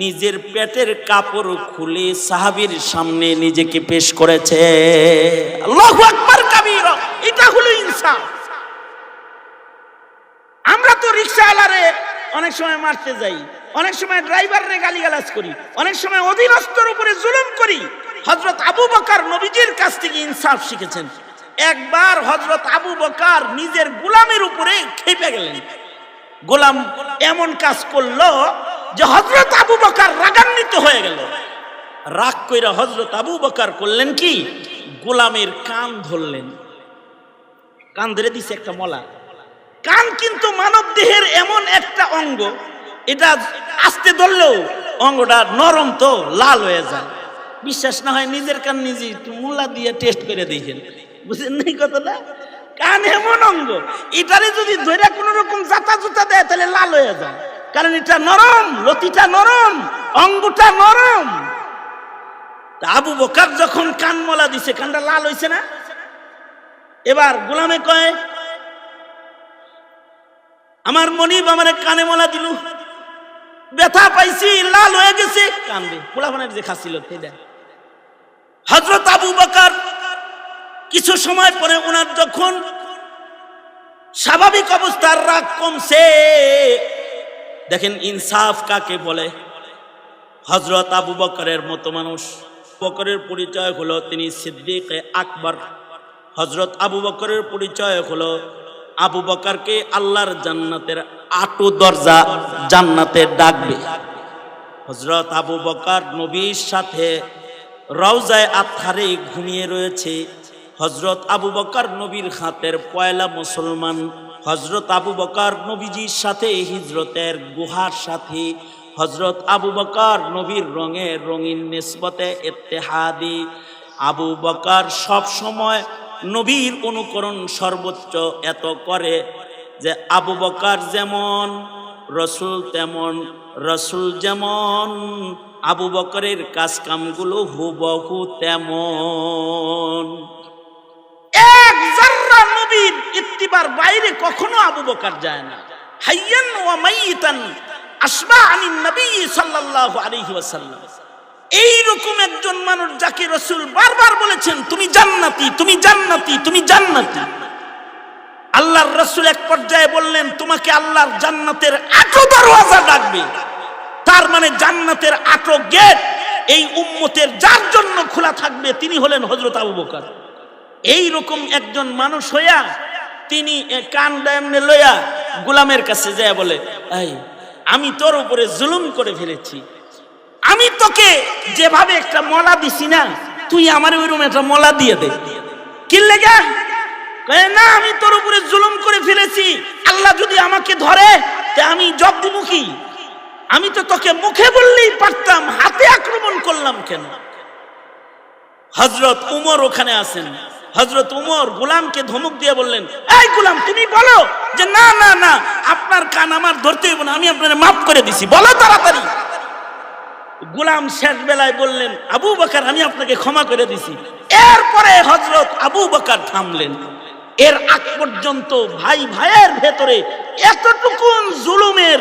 নিজের পেটের কাপড় খুলে সাহাবীর সামনে নিজেকে পেশ করেছে। আল্লাহু আকবার কাবীরা, এটা হলো ইনসাফ। আমরা তো রিকশাওয়ালারে অনেক সময় মারতে যাই, অনেক সময় ড্রাইভাররে গালিগালাজ করি, অনেক সময় অধীনস্থর উপরে জুলুম করি। হযরত আবু বকর নবীজির কাছ থেকে ইনসাফ শিখেছেন। একবার হযরত আবু বকর নিজের গোলামের উপরে ক্ষেপে গেলেন। গোলাম এমন কাজ করলো যে হযরত আবু বকর রাগান্বিত হয়ে গেল। রাগ কইরা হযরত আবু বকর করলেন কি, গোলামের কান ধরলেন, কান ধরে দিছে একটা মলা। কান কিন্তু মানব দেহের এমন একটা অঙ্গ, এটা আস্তে ধরলেও অঙ্গটা নরম তো লাল হয়ে যায়। বিশ্বাস না হয় নিজের কান নিজে একটু মুলা দিয়ে টেস্ট করে দেখেন, বুঝলেন নাই কথাটা? কান এমন অঙ্গ, এটারে যদি ধরে কোন রকম জাতা জুতা দেয় তাহলে লাল হয়ে যায়, কারণ এটা নরম, লতিটা নরম, অঙ্গটা নরম। আবু বকর যখন কান মলা দিছে, কানটা লাল হয়েছে না? এবার গোলামে কয় আমার মনিব আমারে কানে মলা দিল, ব্যথা পাইছি, লাল হয়ে গেছে, কান্দে। পোলাপানের যে খাচ্ছিল সেটা। হযরত আবু বকর কিছু সময় পরে ওনার যখন স্বাভাবিক অবস্থার রাগ কমছে, দেখেন ইনসাফ কাকে বলে। হযরত আবু বকরের মতো মানুষ, বকরের পরিচয় হলো তিনি সিদ্দিকে আকবর। হযরত আবু বকরের পরিচয় হলো আবু বকরকে আল্লাহর জান্নাতের আটু দরজা জান্নাতে ডাকবে। হযরত আবু বকর নবীর সাথে রওজায়ে আতহারে ঘুমিয়ে রয়েছে হযরত আবু বকর, নবীর হাতের পয়লা মুসলমান। হযরত আবু বকর নবীজির সাথে হিজরতের গুহার সাথে, হযরত আবু বকর নবীর রঙে রঙিন নিসবতে ইত্তেহাদি। আবু বকর সব সময় নবীর অনুকরণ সর্বোচ্চ এত করে যে আবু বকর যেমন রসুল তেমন, রসুল যেমন আবু বকরের কাজ কামগুলো হুবহু তেমন। এক যাররা নবীর ইত্তিবার বাইরে কখনো আবু বকর যায় না। হাইয়ান ওয়া মাইতান আশবা আনিন নবী সাল্লাল্লাহু আলাইহি ওয়াসাল্লাম। এইরকম একজন মানুষ যাকে রাসূল বারবার বলেছেন তুমি জান্নাতি, তুমি জান্নাতি, তুমি জান্নাতি। আল্লাহর রাসূল এক পর্যায়ে বললেন তোমাকে আল্লাহর জান্নাতের 8 দরওয়াজা ডাকবে। তার মানে জান্নাতের 8 গেট এই উম্মতের যার জন্য খোলা থাকবে তিনি হলেন হযরত আবু বকর। এইরকম একজন মানুষ হইয়া তিনি কান দামনে লইয়া গোলামের কাছে যায় বলে, এই আমি তোর উপরে জুলুম করে ফেলেছি, আমি তোকে যেভাবে একটা মলা দিছি না, তুই আমার ওইরকম একটা মলা দিয়ে দে। কি লেগা? না, আমি তোর উপরে জুলুম করে ফেলেছি, আল্লাহ যদি আমাকে ধরে তে আমি জবাব দিব কি? আমি তো তোকে মুখে বললেই পারতাম, হাতে আক্রমণ করলাম কেন? হযরত উমর ওখানে আছেন। হযরত উমর গোলামকে ধমক দিয়ে বললেন, এই গোলাম তুমি বলো যে না না না আপনার কান আমার ধরতে হইব না, আমি আপনাকে মাফ করে দিছি, বলো তাড়াতাড়ি। গোলাম শেষ বেলায় বললেন, আবু বকর আমি আপনাকে ক্ষমা করে দিছি। এরপরে হযরত আবু বকর থামলেন। এর আগ পর্যন্ত ভাই ভাইয়ের ভেতরে এতটুকু জুলুমের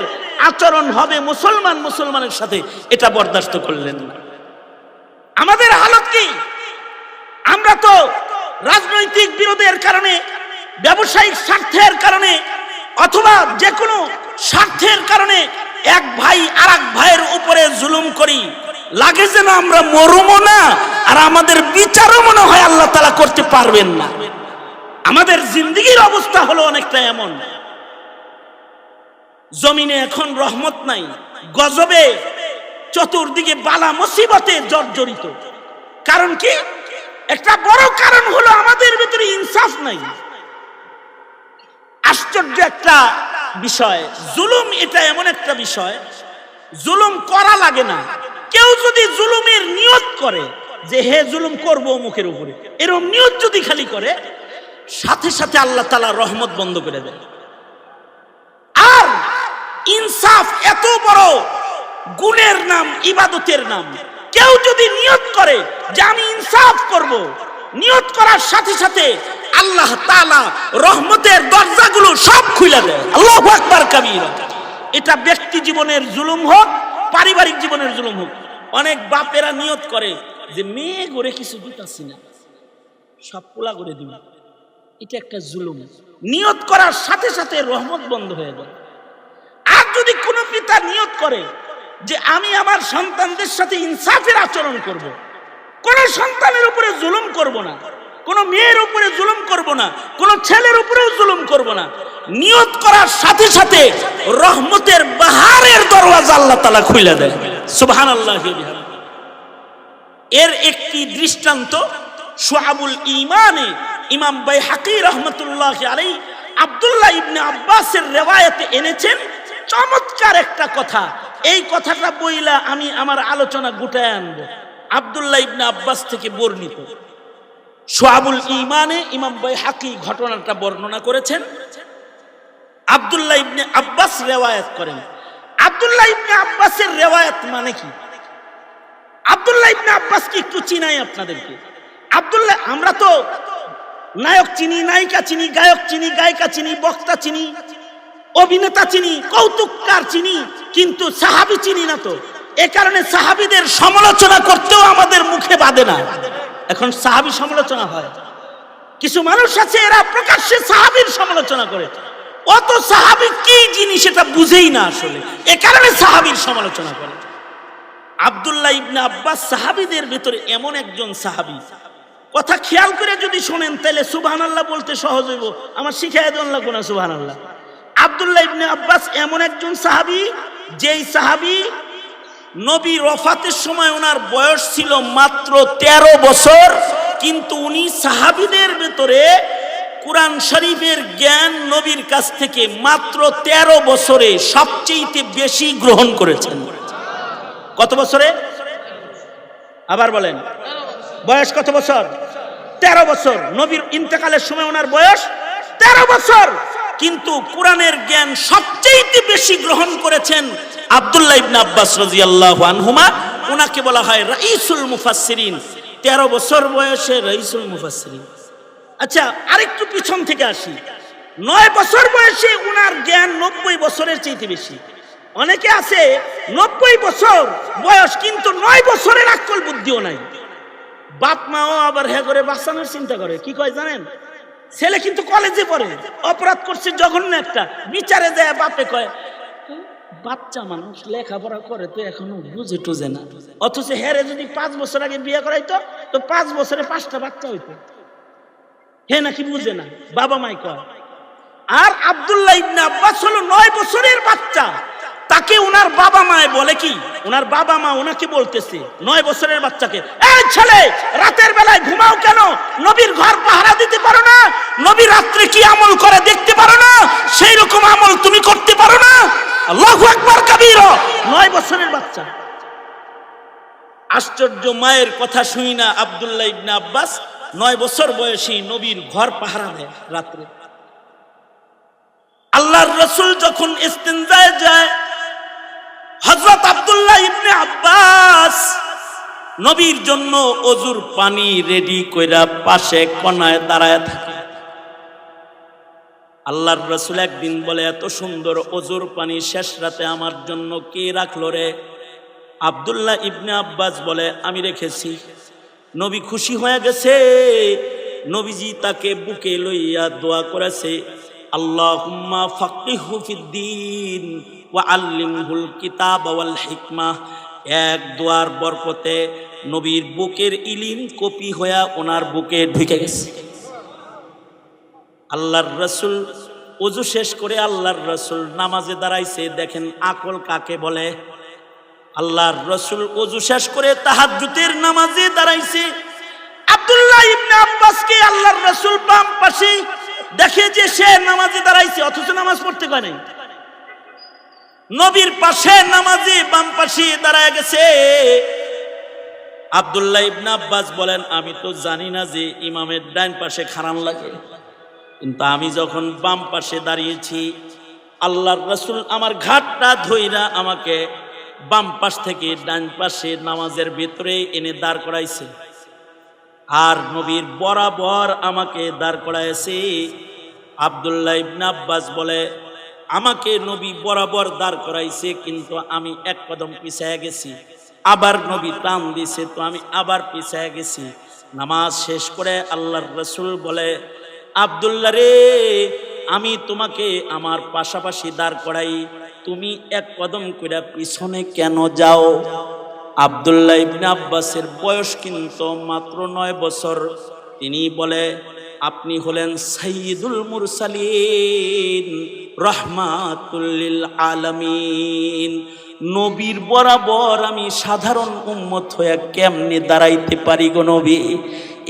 আচরণ হবে মুসলমান মুসলমানের সাথে, এটা বরদাস্ত করলেন না। আমাদের হালত কি? আমরা তো রাজনৈতিক বিরোধের কারণে, ব্যবসায়িক স্বার্থের কারণে অথবা যে কোনো স্বার্থের কারণে এক ভাই আরেক ভাইয়ের উপরে জুলুম করি, লাগে যেন আমরা মরুমও না আর আমাদের বিচারও মনে হয় আল্লাহ তাআলা করতে পারবেন না। আমাদের জিন্দেগির অবস্থা হলো অনেকটা এমন। জমিনে এখন রহমত নাই, গজবে চতুর্দিকে বালা মুসিবতে জর্জরিত। কারণ কি? একটা বড় কারণ হলো আমাদের ভিতরে ইনসাফ নাই। আশ্চর্য একটা বিষয়, জুলুম এটা এমন একটা বিষয়, জুলুম করা লাগে না। কেউ যদি জুলুমের নিয়ত করে যে হে জুলুম করবো মুখের উপরে, এরকম নিয়ত যদি খালি করে, সাথে সাথে আল্লাহ তাআলা রহমত বন্ধ করে দেয়। আর ইনসাফ এত বড় গুণের নাম, ইবাদতের নাম। কেউ যদি নিয়ত করে যে আমি ইনসাফ করব, নিয়ত করার সাথে সাথে আল্লাহ তাআলা রহমতের দরজাগুলো সব খুলে দেয়। আল্লাহু আকবার কাবীরা। এটা ব্যক্তি জীবনের জুলুম হোক, পারিবারিক জীবনের জুলুম হোক। অনেক বাপেরা নিয়ত করে যে মেয়ে গড়ে কিছু দিতাছি না, সব পোলা করে দিব, এটা একটা জুলুম। নিয়ত করার সাথে সাথে রহমত বন্ধ হয়ে যায়। আর যদি কোনো পিতা নিয়ত করে যে আমি আমার সন্তানদের সাথে ইনসাফের আচরণ করব, কোন সন্তানের উপরে জুলুম করব না, কোন মেয়ের উপরে জুলুম করব না, কোন ছেলের উপরেও জুলুম করব না, নিয়ত করার সাথে সাথে রহমতের বাহারের দরওয়াজা আল্লাহ তাআলা খুলে দেয়। সুবহানাল্লাহ। এর একটি দৃষ্টান্ত শুআবুল ঈমানে ইমাম বাইহাকী রাহমাতুল্লাহি আলাইহি আব্দুল্লাহ ইবনে আব্বাসের রিওয়ায়াতে এনেছেন। চমৎকার একটা কথা, এই কথাটা বইলা আমি আমার আলোচনা গুটায় আনব। আব্দুল্লাহ ইবনে আব্বাস থেকে বর্ণিত শুআবুল ঈমানে ইমাম বাইহাকী ঘটনাটা বর্ণনা করেছেন। আব্দুল্লাহ ইবনে আব্বাস রিওয়ায়াত করেন। আব্দুল্লাহ ইবনে আব্বাসের রিওয়ায়াত মানে কি? আব্দুল্লাহ ইবনে আব্বাস কি একটু চিনাই আপনাদেরকে? আব্দুল্লাহ, আমরা তো নায়ক চিনি, নায়িকা চিনি, গায়ক চিনি, গায়িকা চিনি, বক্তা চিনি, অভিনেতা চিনি, কৌতুককার চিনি, কিন্তু সাহাবী চিনি না। তো এ কারণে সাহাবীদের সমালোচনা করতেও আমাদের মুখে বাধে না। এখন সাহাবী সমালোচনা হয়, কিছু মানুষ আছে এরা প্রকাশ্যে সাহাবীর সমালোচনা করে, অত সাহাবী কি জিনিস সেটা বুঝেই না আসলে, এ কারণে সাহাবীর সমালোচনা করে। আব্দুল্লাহ ইবনে আব্বাস সাহাবীদের ভিতরে এমন একজন সাহাবী, কথা খেয়াল করে যদি শোনেন তাহলে সুবহানাল্লাহ বলতে সহজ হইব। আমার শিখায় দেন লাগবে না সুবহানাল্লাহ। আব্দুল্লাহ ইবনে আব্বাস এমন একজন সাহাবী, যেই সাহাবী নবী ওফাতের সময় ওনার বয়স ছিল মাত্র 13 বছর, কিন্তু উনি সাহাবীদের ভেতরে কুরআন শরীফের জ্ঞান নবীর কাছ থেকে মাত্র 13 বছরে সবচেয়ে বেশি গ্রহণ করেছেন। কত বছরে? আবার বলেন, বয়স কত বছর? 13 বছর। নবীর ইন্তেকালের সময় ওনার বয়স 13 বছর, কিন্তু কোরআনের জ্ঞান সবচেয়ে বেশি গ্রহণ করেছেন আব্দুল্লাহ ইবনে আব্বাস রাদিয়াল্লাহু আনহুমা। ওনাকে বলা হয় রাইসুল মুফাসসিরিন। 13 বছর বয়সে রাইসুল মুফাসসিরিন। আচ্ছা, আরেকটু পিছন থেকে আসি। 9 বছর বয়সে ওনার জ্ঞান 90 বছরের চেয়ে বেশি। অনেকে আছে 90 বছর বয়স, কিন্তু 9 বছরের আকল বুদ্ধিও নাই। বাপ মাও আবার হ্যাঁ করে বাঁচানোর চিন্তা করে। কি কয় জানেন? ছেলে কিন্তু কলেজে পড়ে, অপরাধ করছে জঘন্য একটা, বিচারে যায় বাপে কয় বাচ্চা মানুষ লেখাপড়া করে তো এখনো বুঝে টুঝে না। অথচ হেরে যদি 5 বছর আগে বিয়ে করাইতো তো 5 বছরে 5টা বাচ্চা হইতো। হে নাকি বুঝে না, বাবা মাই কয়। আর আব্দুল্লাহ ইবনে আব্বাস হলো 9 বছরের বাচ্চা। তাকে ওনার বাবা মায় বলে কি, ওনার বাবা মা ওনাকে বলতেছে 9 বছরের বাচ্চাকে, এই ছেলে রাতের বেলায় ঘুমাও কেন? নবীর ঘর পাহারা দিতে পারো না? নবী রাত্রে কি আমল করে দেখতে পারো না? সেই রকম আমল তুমি করতে পারো না? আল্লাহু আকবার কাবীরা। 9 বছরের বাচ্চা। আশ্চর্য, মায়ের কথা শুনি না আব্দুল্লাহ ইবনে আব্বাস 9 বছর বয়সী নবীর ঘর পাহারা দেয় রাত্রে। আল্লাহর রাসূল যখন ইস্তিনজায় যায়, হযরত আব্দুল্লাহ ইবনে আব্বাস নবীর জন্য ওযুর পানি রেডি কইরা পাশে কোনায় দাঁড়ায় থাকে। আল্লাহর রাসূল একদিন বলে, এত সুন্দর ওযুর পানি শেষ রাতে আমার জন্য কে রাখলো রে? আব্দুল্লাহ ইবনে আব্বাস বলে, আমি রেখেছি। নবী খুশি হয়ে গেছে। নবীজি তাকে বুকে লইয়া দোয়া করেছে, আল্লাহুম্মা ফাক্কিহু ফিদ্দীন ওয়া আল্লিমহুল কিতাব ওয়াল হিকমাহ। এক দোয়ার বরকতে নবীর বুকের ইলম কপি হয়ে ওনার বুকে ঢুকে গেছে। আল্লাহর রাসূল ওযু শেষ করে আল্লাহর রাসূল নামাজে দাঁড়াইছে। দেখেন আকল কাকে বলে। আল্লাহর রাসূল ওযু শেষ করে তাহাজ্জুদের নামাজে দাঁড়াইছে। আব্দুল্লাহ ইবনে আব্বাসকে আল্লাহর রাসূল বাম পাশে দেখে যে সে নামাজে দাঁড়াইছে, অথচ নামাজ পড়তে পারে নাই। নবীর পাশে নামাজে বাম পাশে দাঁড়ায় গেছে। আব্দুল্লাহ ইবনে আব্বাস বলেন, আমি তো জানি না যে ইমামের ডান পাশে খাড়ান লাগে, কিন্তু আমি যখন বাম পাশে দাঁড়িয়েছি, আল্লাহর রাসূল আমার ঘাটটা ধইরা আমাকে বাম পাশ থেকে ডান পাশে নামাজের ভিতরে এনে দাঁড় করাইছে, আর নবীর বরাবর আমাকে দাঁড় করাইছে। আব্দুল্লাহ ইবনে আব্বাস বলে, আমাকে নবী বরাবর দাঁড় করাইছে, কিন্তু আমি এক কদম পিছায় গেছি। আবার নবী টান দিছে, তো আমি আবার পিছায় গেছি। নামাজ শেষ করে আল্লাহর রাসূল বলে, আব্দুল্লাহ রে, আমি তোমাকে আমার পাশাপাশি দাঁড় করাই, তুমি এক কদম করে পিছনে কেন যাও? আব্দুল্লাহ ইবনে আব্বাসের বয়স কিন্তু মাত্র 9 বছর। তিনি বলে, আপনি হলেন সাইয়্যিদুল মুরসালিন, রাহমাতুল লিল আলামিন। নবীর বরাবর আমি সাধারণ উম্মত হয়ে কেমনে দাঁড়াইতে পারি গো নবী?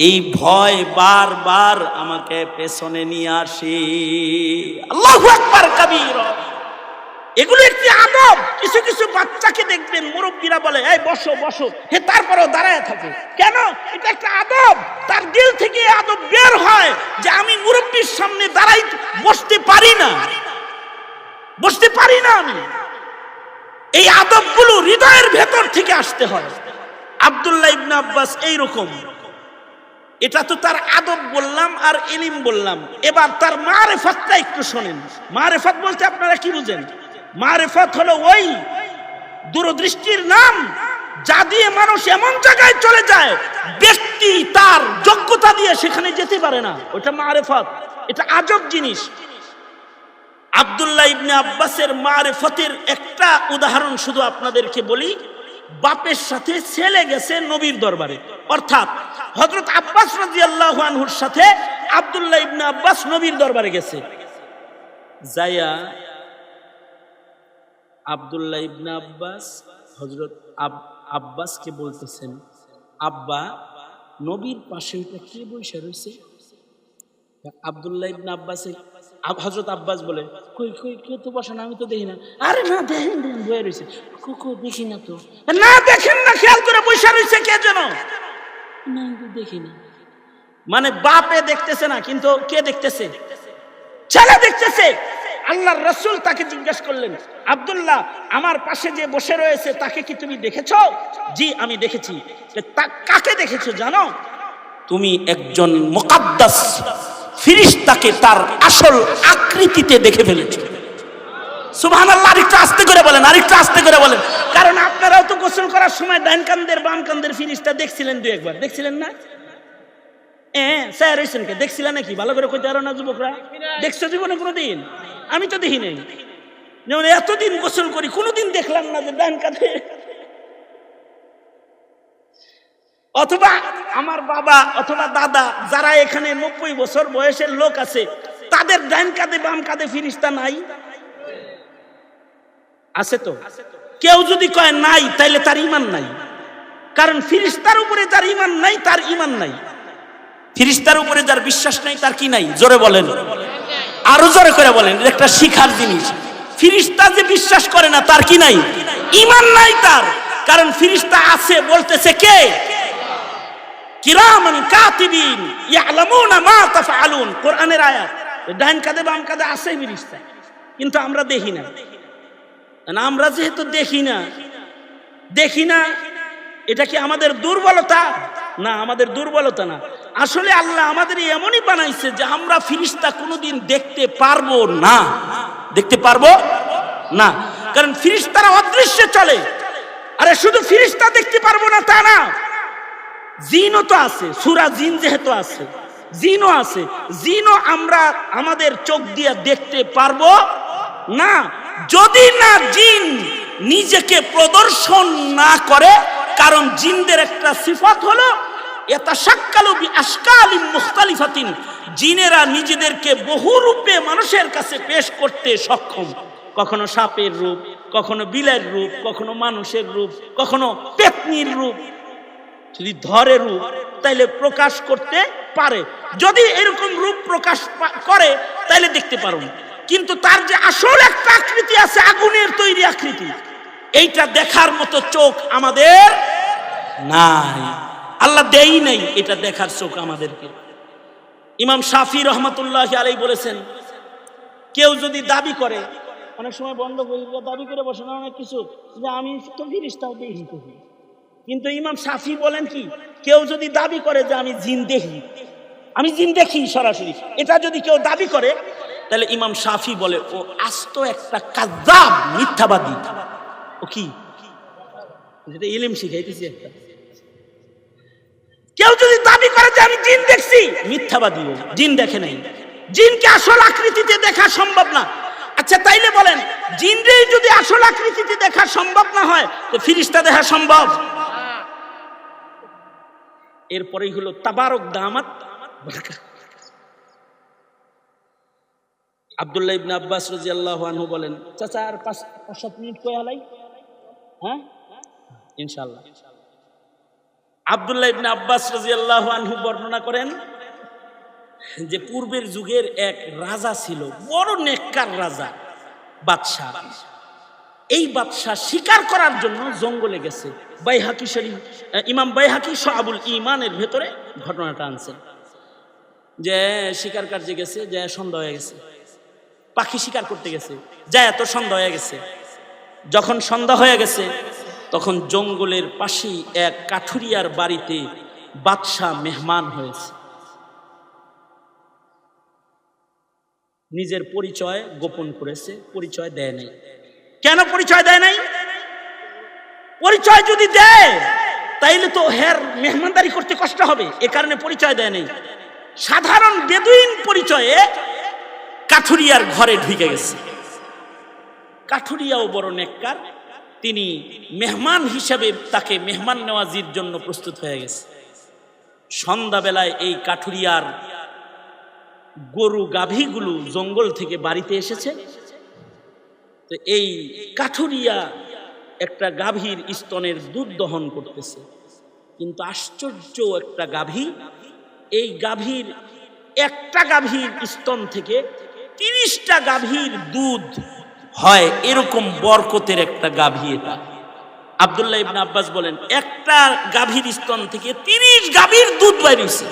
এই ভয় বারবার আমাকে পেছনে নিয়ে আসে। আল্লাহু আকবার কাবীরা। এগুলো একটি আদব। কিছু কিছু বাচ্চাকে দেখবেন মুরব্বীরা বলে, এই বসো বসো, হে তারপরেও দাঁড়ায় থাকে কেন? এটা একটা আদব। তার দিল থেকে আদব বের হয় যে আমি মুরব্বীর সামনে দাঁড়াই বসতে পারি না, বসতে পারি না আমি। এই আদবগুলো হৃদয়ের ভেতর থেকে আসতে হয়। আব্দুল্লাহ ইবনে আব্বাস এইরকম। এটা তো তার আদব বললাম আর ইলম বললাম। এবার তার মারেফাতটা একটু শোনেন। মারেফাত বলতে আপনারা কি বুঝেন? মারেফাত হলো ওই দূরদৃষ্টির নাম যা দিয়ে মানুষ এমন জায়গায় চলে যায় ব্যক্তি তার যোগ্যতা দিয়ে সেখানে যেতে পারে না। ওটা মারেফাত। এটা আজব জিনিস। আব্দুল্লাহ ইবনে আব্বাসের মারেফতের একটা উদাহরণ শুধু আপনাদেরকে বলি। বাপের সাথে ছেলে গেছে নবীর দরবারে, অর্থাৎ হযরত আব্বাস রাদিয়াল্লাহু আনহুর সাথে আব্দুল্লাহ ইবনে আব্বাস নবীর দরবারে গেছে। যাইয়া আব্দুল্লাহ ইবনে আব্বাস হযরত আব্বাসকে বলতেছেন, আব্বা, নবীর পাশে ওইটা কে বসে রয়েছে? আব্দুল্লাহ ইবনে আব্বাস, হযরত আব্বাস বলে, কই কই কেউ তো বসে না, আমি তো দেখি না। আরে না, দেখেন দেখেন বয়ে রয়েছে। কো দেখি না তো। না দেখেন না, খেয়াল করে বসে রয়েছে কে যেন। না দেখি না। মানে বাপে দেখতেছে না, কিন্তু কে দেখতেছে? ছেলে দেখতেছে। আল্লাহর রাসূল তাকে জিজ্ঞাসা করলেন, আব্দুল্লাহ, আমার পাশে যে বসে রয়েছে তাকে কি তুমি দেখেছো? জি আমি দেখেছি। কাকে দেখেছো জানো? তুমি একজন মুকাদ্দাস ফেরেশতাকে তার আসল আকৃতিতে দেখে ফেলেছো। সুবহানাল্লাহ। আরেকটু আস্তে করে বলেন, আরেকটু আস্তে করে বলেন, কারণ আপনারাও তো গোসল করার সময় ডান কান্দের বাম কান্দের ফেরেশতা দেখছিলেন, দুই একবার দেখছিলেন না? স্যার কে দেখছিলেন নাকি? ভালো করে কইতে পারো না যুবকরা? দেখছো জীবনে কোনোদিন? আমি তো দেখি নাই। যেমন এতদিন গোসল করি, কোনোদিন দেখলাম না যে ডান কাঁধে। অথবা আমার বাবা অথবা দাদা, যারা এখানে 90 বছর বয়সের লোক আছে, তাদের ডান কাঁধে বাম কাঁধে ফেরেশতা নাই? আছে তো? কেউ যদি কয় নাই, তাইলে তার ঈমান নাই। কারণ ফেরেশতার উপরে যার ঈমান নাই, তার ঈমান নাই। ফেরেশতার উপরে যার বিশ্বাস নাই, তার কি নাই? জোরে বলেন, আরো জোরে করে বলেন। একটা শিখার জিনিস, ফেরেশতা যে বিশ্বাস করে না, তার কি নাই? ঈমান নাই তার। কারণ ফেরেশতা আছে বলতেছে কে? কিরামান কাতিবিন ইয়ালামুনা মা তাফআলুন, কোরআনের আয়াত। ডান কাঁধে বাম কাঁধে আছে ফেরেশতা, কিন্তু আমরা দেখি না। আমরা যেহেতু দেখি না, এটা কি আমাদের দুর্বলতা? না, আমাদের দুর্বলতা না। আসলে আল্লাহ আমাদের এমনই বানাইছে যে আমরা ফেরেশতা কোনোদিন দেখতে পারবো না। দেখতে পারবো না, কারণ ফেরেশতারা অদৃশ্যে চলে। আরে শুধু ফেরেশতা দেখতে পারবো না তা না, জিনও তো আছে। সূরা জিন যেহেতু আছে, জিনও আছে। জিনও আমরা আমাদের চোখ দিয়ে দেখতে পারবো না, যদি না জিন নিজেকে প্রদর্শন না করে। কারণ জিনদের একটা সিফাত হলো ইয়াতাশাক্কালু বিআশকালিন মুখতালিফাতিন, জিনেরা নিজেদেরকে বহু রূপে মানুষের কাছে পেশ করতে সক্ষম। কখনো সাপের রূপ, কখনো বিলের রূপ, কখনো মানুষের রূপ, কখনো পেতনির রূপ। যদি ধরে রূপ, তাইলে প্রকাশ করতে পারে। যদি এরকম রূপ প্রকাশ করে, তাইলে দেখতে পারো। কিন্তু তার যে আসল একটা আকৃতি আছে, আগুনের তৈরি আকৃতি, এইটা দেখার মতো চোখ আমাদের নাই। আল্লাহ দেই নাই এটা দেখার চোখ আমাদেরকে। ইমাম শাফি রহমাতুল্লাহ আলাইহি বলেছেন, কেউ যদি দাবি করে, অনেক সময় বন্ধ করে দাবি করে বসে না অনেক কিছু, যে আমি তো ফেরেশতাও দেখি, কিন্তু ইমাম শাফি বলেন কি, কেউ যদি দাবি করে যে আমি জিন দেখি সরাসরি, এটা যদি কেউ দাবি করে, তাহলে ইমাম শাফি বলে ও আস্ত একটা কাযযাব, মিথ্যাবাদী। ও কি? যেটা ইলম শিখাইতেছি একটা। কেউ যদি দাবি করে যে আমি জিন দেখছি, মিথ্যাবাদী। জিন দেখে নাই, জিনকে আসল আকৃতিতে দেখা সম্ভব না। আচ্ছা তাইলে বলেন, জিনরে যদি আসল আকৃতিতে দেখা সম্ভব না হয়, তো ফেরেশতা দেখা সম্ভব? এরপরেই হলো তাবারক দামাত বারাকাত। আব্দুল্লাহ ইবনে আব্বাস রাদিয়াল্লাহু আনহু বলেন, চাচা আর 5-7 মিনিট কই আলাই? হ্যাঁ ইনশাআল্লাহ। আব্দুল্লাহ ইবনে আব্বাস রাদিয়াল্লাহু আনহু বর্ণনা করেন যে পূর্বের যুগের এক রাজা ছিল, বড় নেককার রাজা, বাদশা। এই বাদশা শিকার করার জন্য জঙ্গলে গেছে। বাইহাকি শরীফ, ইমাম বাইহাকি শুআবুল ঈমানের ভেতরে ঘটনাটা আনছেন যে শিকার কার্যে গেছে, যে সন্ধ্যা হয়ে গেছে, পাখি শিকার করতে গেছে, যায় এত সন্ধ্যা হয়ে গেছে। যখন সন্ধ্যা হয়ে গেছে, তখন জঙ্গলের পাশেই এক কাঠুরিয়ার বাড়িতে বাদশা মেহমান হয়েছে। নিজের পরিচয় গোপন করেছে, পরিচয় দেয় নাই। কেন পরিচয় দেয় নাই? পরিচয় যদি দেয় তাইলে তো হের মেহমানদারি করতে কষ্ট হবে, এ কারণে পরিচয় দেয় নাই। সাধারণ বেদুইন পরিচয়ে কাঠুরিয়ার ঘরে ঢুকে গেছে। কাঠুরিয়াও বড় নেককার, তিনি মেহমান হিসেবে তাকে মেহমান নেওয়াজির জন্য প্রস্তুত হয়ে গেছে। সন্ধ্যাবেলায় এই কাঠুরিয়ার গরু গাভীগুলো জঙ্গল থেকে বাড়িতে এসেছে। তো এই কাঠুরিয়া একটা গাভীর স্তনের দুধ দহন করতেছে। কিন্তু আশ্চর্য একটা গাভী, এই গাভীর একটা গাভীর স্তন থেকে 30টা গাভীর দুধ হয়, এরকম বরকতের একটা গাভী এটা। আব্দুল্লাহ ইবনে আব্বাস বলেন একটা গাভীর স্তন থেকে 30 গাভীর দুধ বাইর হইছে।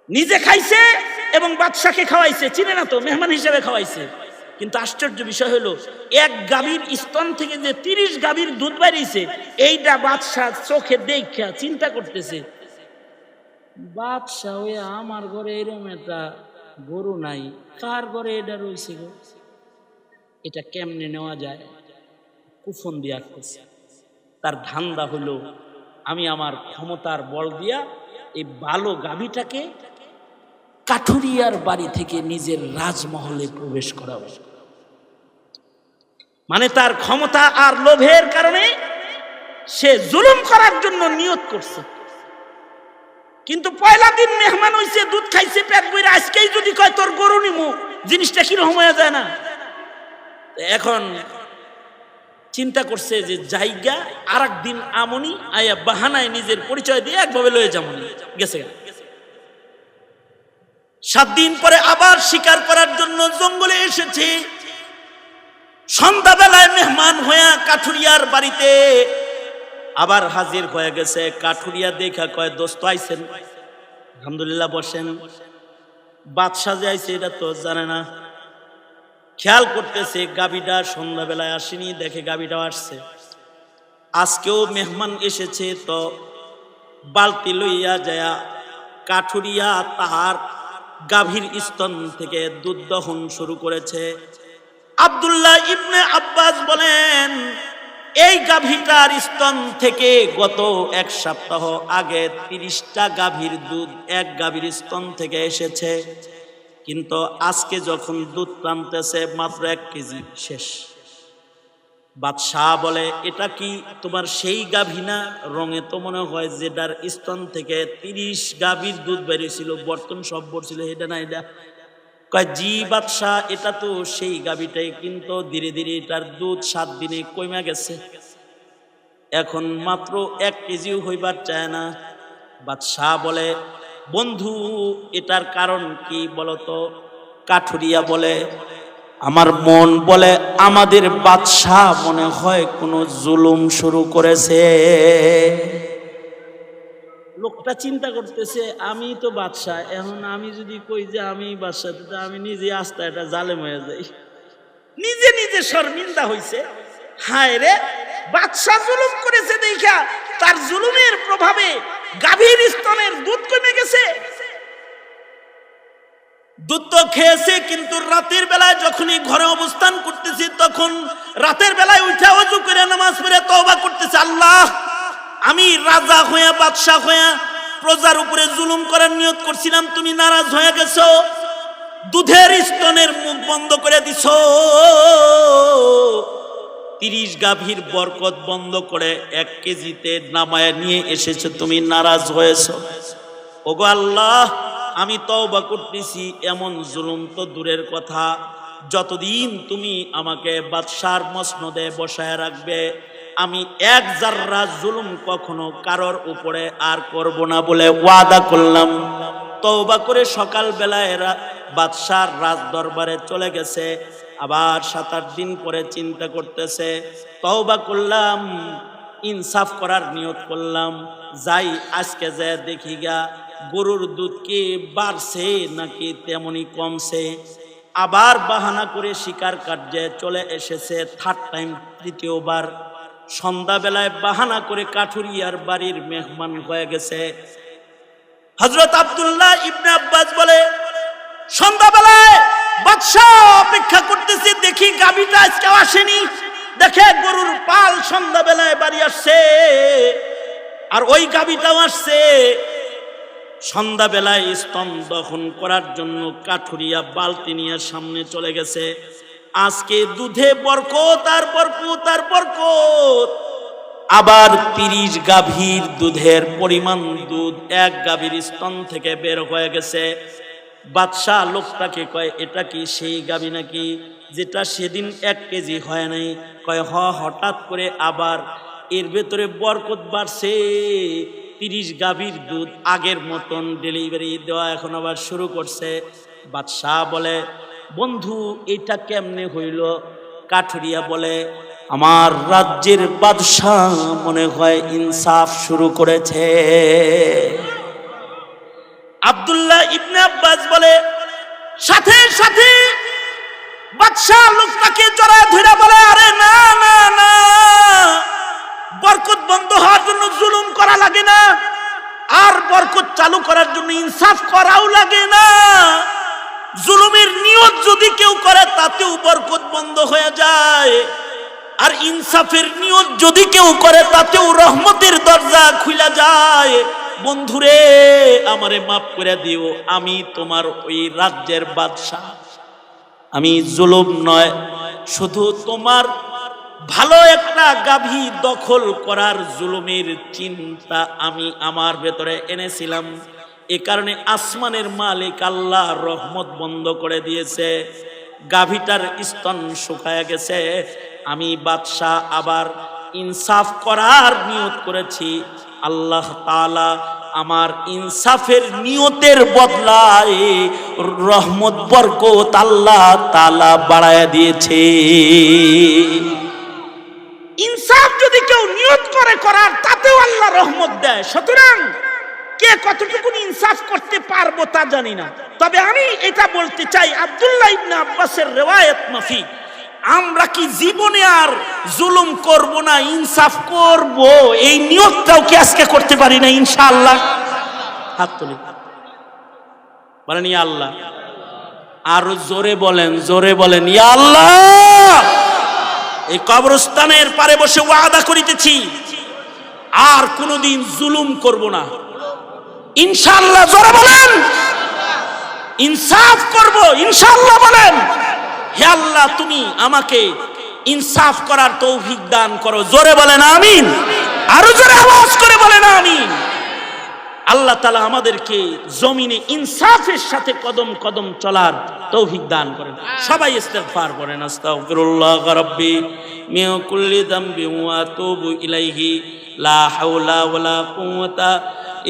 নিজে খাইছে এবং বাদশাকে খাওয়াইছে, চিনে না তো, মেহমান হিসেবে খাওয়াইছে। কিন্তু আশ্চর্য বিষয় হলো এক গাভীর স্তন থেকে যে 30 গাভীর দুধ বাইরেছে, এইটা বাদশা চোখে দেখা চিন্তা করতেছে, বাদশা ওই আমার ঘরে এরকম একটা গরু নাই, কার ঘরে এটা রয়েছে গো, এটা কেমনে নেওয়া যায়? কুফন দিয়া আসতেছে। তার ধান্দা হলো আমি আমার ক্ষমতার বল দিয়া এই ভালো গাভীটাকে কাঠুরিয়ার বাড়ি থেকে নিজের রাজমহলে প্রবেশ করাবো। মানে তার ক্ষমতা আর লোভের কারণে সে জুলুম করার জন্য নিয়ত করছে। কিন্তু পয়লা দিন মেহমান হইছে, দুধ খাইছে পেট ভরে, আজকেই যদি কয় তোর গরু নিমু, জিনিসটা কিরকম হয়ে যায় না? এখন চিন্তা করছে যে জায়গা আর একদিন আমনি আয়া বাহানায় নিজের পরিচয় দিয়ে একভাবে লয়ে যামনি গেছে। 7 দিন পরে আবার শিকার করার জন্য জঙ্গলে এসেছে। সন্ধ্যাবেলায় মেহমান হইয়া কাঠুরিয়ার বাড়িতে আবার হাজির হয়ে গেছে। কাঠুরিয়া দেখা কয় দোস্ত আইছেন, আলহামদুলিল্লাহ বসেন। বাদশা যে আইছে এটা তো জানে না, খেয়াল করতেছে গাভীটা সন্ধ্যাবেলায় আসেনি, দেখে গাভীটাও আসছে। আজকেও মেহমান এসেছে, তো বালতি লইয়া যায়া কাঠুরিয়া তাহার গাভীর স্তন থেকে দুধ দহন শুরু করেছে। আব্দুল্লাহ ইবনে আব্বাস বলেন এই গাভীটার স্তন থেকে গত 1 সপ্তাহ আগে 30টা গাভীর দুধ এক গাভীর স্তন থেকে এসেছে, কিন্তু আজকে যখন দুধ টানতেছে মাত্র 1 কেজি শেষ। বাদশাহ বলে এটা কি তোমার সেই গাভী না? রঙে তো মনে হয় যেটার স্তন থেকে 30 গাভীর দুধ বেরিয়েছিল, বর্তন সব ভরছিল, এটা না? এটা কয় জি বাদশাহ, এটা তো সেই গাভীটাই, কিন্তু ধীরে ধীরে এটার দুধ 7 দিনে কমে গেছে, এখন মাত্র 1 কেজিও হইবার চায় না। বাদশাহ বলে বন্ধু এটার কারণ কি বলতো? কাঠুরিয়া বলে আমার মন বলে আমাদের বাদশাহ মনে হয় কোনো জুলুম শুরু করেছে। লোকটা চিন্তা করতেছে আমি তো বাদশাহ, এখন আমি যদি কই যে আমি বাদশাহ, আমি নিজে আস্তে এটা জালেম হয়ে যাই। নিজে নিজে শর্মিন্দা হইছে, হায় রে বাদশাহ জুলুম করেছে দেখা তার জুলুমের প্রভাবে গাভীর স্তনের দুধ কমে গেছে। দুধ তো খেয়েছে, কিন্তু রাতের বেলায় যখনই ঘরে অবস্থান করতেছে তখন রাতের বেলায় উঠে ওযু করে নামাজ পড়ে তওবা করতেছে, আল্লাহ আমি রাজা হইয়া বাদশাহ হইয়া প্রজার উপরে জুলুম করার নিয়ত করছিলাম, তুমি নারাজ হয়ে গেছো, দুধের স্তনের মুখ বন্ধ করে দিছো, 30 গাভীর বরকত বন্ধ করে 1 কেজিতে নামায় নিয়ে এসেছো, তুমি নারাজ হয়েছো। ওগো আল্লাহ আমি তওবা করতেছি, এমন জুলুম তো দূরের কথা, যতদিন তুমি আমাকে বাদশার মসনদে বসায় রাখবে আমি 1 জাররা জুলুম কখনো কারোর উপরে আর করব না বলে ওয়াদা করলাম। তওবা করে সকাল বেলায় বাদশার রাজ দরবারে চলে গেছে। আবার 7-8 দিন পরে চিন্তা করতেছে, তওবা করলাম, ইনসাফ করার নিয়ত করলাম, যাই আজকে যা দেখি গা গরুর দুধ কি বাড়ছে নাকি তেমনি কমছে। আবার বাহানা করে শিকার কার্যে চলে এসেছে 3rd টাইম, 3য়বার। সন্ধ্যাবেলায় বাহানা করে কাঠুরিয়ার বাড়ির মেহমান হয়ে গেছে। হযরত আব্দুল্লাহ ইবনে আব্বাস বলে সন্ধ্যাবেলায় বাদশাহ অপেক্ষা করতেছে, দেখি গাভীটা আজকে আসেনি, দেখে গরুর পাল সন্ধ্যাবেলায় বাড়ি আসছে, আর ওই গাভীটাও আসছে। সন্ধ্যাবেলায় স্তন দহন করার জন্য কাঠুরিয়া বালতি নিয়ে সামনে চলে গেছে। আজকে দুধে বরকত আর বরকত আর বরকত। আবার 30 গাভীর দুধের পরিমাণ দুধ 1 গাভীর স্তন থেকে বের হয়ে গেছে। বাদশাহ লোকটাকে কয় এটা কি সেই গাভী নাকি? যেটা সেদিন 1 কেজি হয় নাই। কয় হঠাৎ করে আবার এর ভেতরে বরকত বাড়ছে, 30 গাভীর দুধ আগের মতন ডেলিভারি দেওয়া এখন আবার শুরু করছে। বাদশাহ বলে, বন্ধু এটা কেমনে হইল? কাঠুরিয়া বলে, আমার রাজ্যের বাদশাহ মনে হয় ইনসাফ শুরু করেছে। আব্দুল্লাহ ইবনে আব্বাস বলে, সাথে সাথে বাদশাহ লোকটাকে জড়ায় ধরে বলে, আরে না না না, বরকত বন্ধ হওয়ার জন্য জুলুম করা লাগে না, আর বরকত চালু করার জন্য ইনসাফ করাও লাগে না। জুলুমের নিয়ত যদি কেউ করে তাতেও বরকত বন্ধ হয়ে যায়, আর ইনসাফের নিয়ত যদি কেউ করে তাতেও রহমতের দরজা খুলে যায়। বন্ধুরে, আমারে মাফ করে দিও, আমি তোমার ওই রাজ্যের বাদশাহ, আমি জুলুম নয়, শুধু তোমার ভালো একটা গাভী দখল করার জুলুমের চিন্তা আমি আমার ভেতরে এনেছিলাম। এ কারণে আসমানের মালিক আল্লাহ রহমত বন্ধ করে দিয়েছে, গাভীটার স্তন শুকায় গেছে। আমি বাদশাহ আবার ইনসাফ করার নিয়ত করেছি, আল্লাহ তাআলা আমার ইনসাফের নিয়তের বদলায় রহমত বরকত আল্লাহ তাআলা বাড়ায় দিয়েছে। ইনসাফ যদি কেউ নিয়ত করে করার, তাতেও আল্লাহ রহমত দেয়। সুতরাং কে কতটুকু ইনসাফ করতে পারবো তা জানি না, তবে আমি এটা বলতে চাই, আব্দুল্লাহ ইবনে আব্বাসের রিওয়ায়াত মাফিক আমরা কি জীবনে আর জুলুম করব না, ইনসাফ করব, এই নিয়তটাও কি আজকে করতে পারি না? ইনশাআল্লাহ হাত তুলি বলেন ইয়া আল্লাহ। আর জোরে বলেন, জোরে বলেন ইয়া আল্লাহ। এই কবরস্থানের পারে বসে ওয়াদা করিতেছি, আর কোনোদিন জুলুম করব না ইনশাআল্লাহ। জোরে বলেন, ইনসাফ করব ইনশাআল্লাহ। বলেন, হে আল্লাহ তুমি আমাকে ইনসাফ করার তৌফিক দান করো। জোরে বলেন আমিন, আরো জোরে আওয়াজ করে বলেন আমিন। আল্লাহ তাআলা আমাদেরকে জমিনে ইনসাফের সাথে কদম কদম চলার তৌফিক দান করেন। সবাই ইস্তিগফার করেন, আস্তাগফিরুল্লাহ রাব্বি মিন কুল্লি যামবি ওয়া আতুবু ইলাইহি, লা হাওলা ওয়ালা কুওয়াতা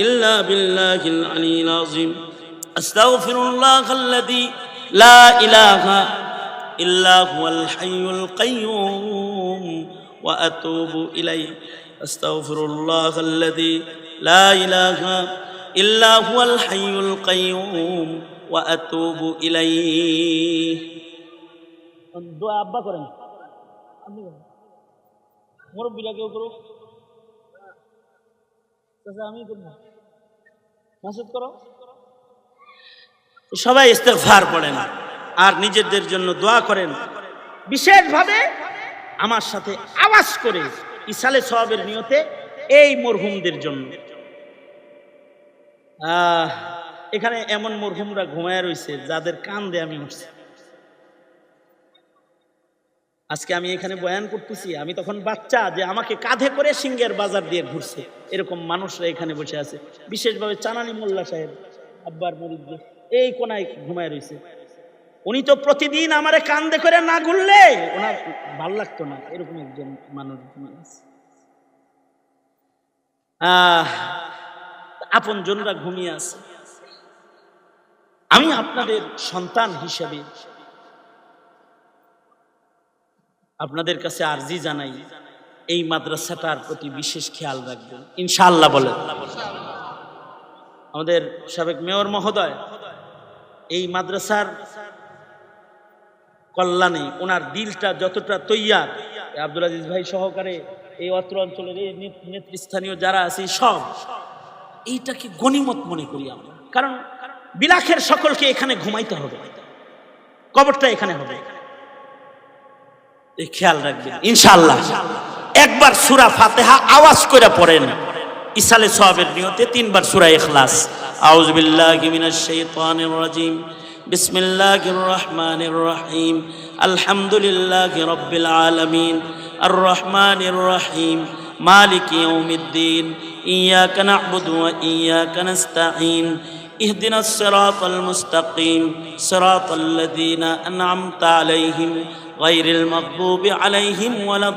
ইল্লা বিল্লাহিল আলিয়্যিল আযীম। আস্তাগফিরুল্লাহাল্লাযী লা ইলাহা ইল্লা হুয়াল হাইয়ুল কাইয়্যুম ওয়া আতুবু ইলাইহি। আস্তাগফিরুল্লাহাল্লাযী লা ইলাহা ইল্লা হুয়াল হাইয়ুল কাইয়্যুম ওয়া আতুবু ইলাইহি। দোয়া আব্বা করেন, আপনি করেন, মুরব্বিরা কেউ করুক, আমি করব, মাসুদ করো। সবাই ইস্তিগফার পড়েন আর নিজেদের জন্য দোয়া করেন। বিশেষভাবে আমার সাথে আওয়াজ করে ইসালে সওয়াবের নিয়তে এই মরহুমদের জন্য। এখানে এমন মরহুমরা ঘুমায় রয়েছে যাদের কান্দে আমি উঠছি। আজকে আমি এখানে বয়ান করতেছি, আমি তখন বাচ্চা, যে আমাকে কাঁধে করে সিংহের বাজার দিয়ে ঘুরছে, এরকম মানুষরা এখানে বসে আছে। বিশেষভাবে চানানি মোল্লা সাহেব আব্বার মুরিদ এই কোনায় ঘুমায় রয়েছে। উনি তো প্রতিদিন আমারে কাঁধে করে না ঘুরলে ওনার ভাল লাগতো না, এরকম একজন মানুষ আছে। আপন জনরা ঘুমিয়ে আছে। আমি আপনাদের সন্তান হিসেবে আপনাদের কাছে আরজি জানাই, এই মাদ্রাসাটার প্রতি বিশেষ খেয়াল রাখবেন ইনশাআল্লাহ। বলেন, আমাদের সাবেক মেয়র মহোদয় এই মাদ্রাসার কল্যাণে ওনার দিলটা যতটা তৈয়ার, আব্দুল আজিজ ভাই সহকারে এই অত্র অঞ্চলের এই নেতৃস্থানীয় যারা আছে সব এইটাকে গনিমত মনে করি আমরা। কারণ বিলাখের সকলকে এখানে ঘুমাইতে হবে, কবরটা এখানে হবে, এই খেয়াল রাখবেন ইনশাআল্লাহ। একবার সূরা ফাতিহা আওয়াজ করে পড়েন ইসালে সওয়াবের নিয়তে, 3 বার সূরা ইখলাস। আউযু বিল্লাহি মিনাশ শাইতানির রাজিম, বিসমিল্লাহির রহমানির রহিম, আলহামদুলিল্লাহি রাব্বিল আলামিন, আর রহমানির রহিম, মালিকি ইয়াউমিদ্দিন, ইয়াকা না'বুদু ওয়া ইয়াকা নাস্তাঈন, اهدنا الصراط المستقيم صراط الذين أنعمت عليهم غير المغضوب عليهم ولا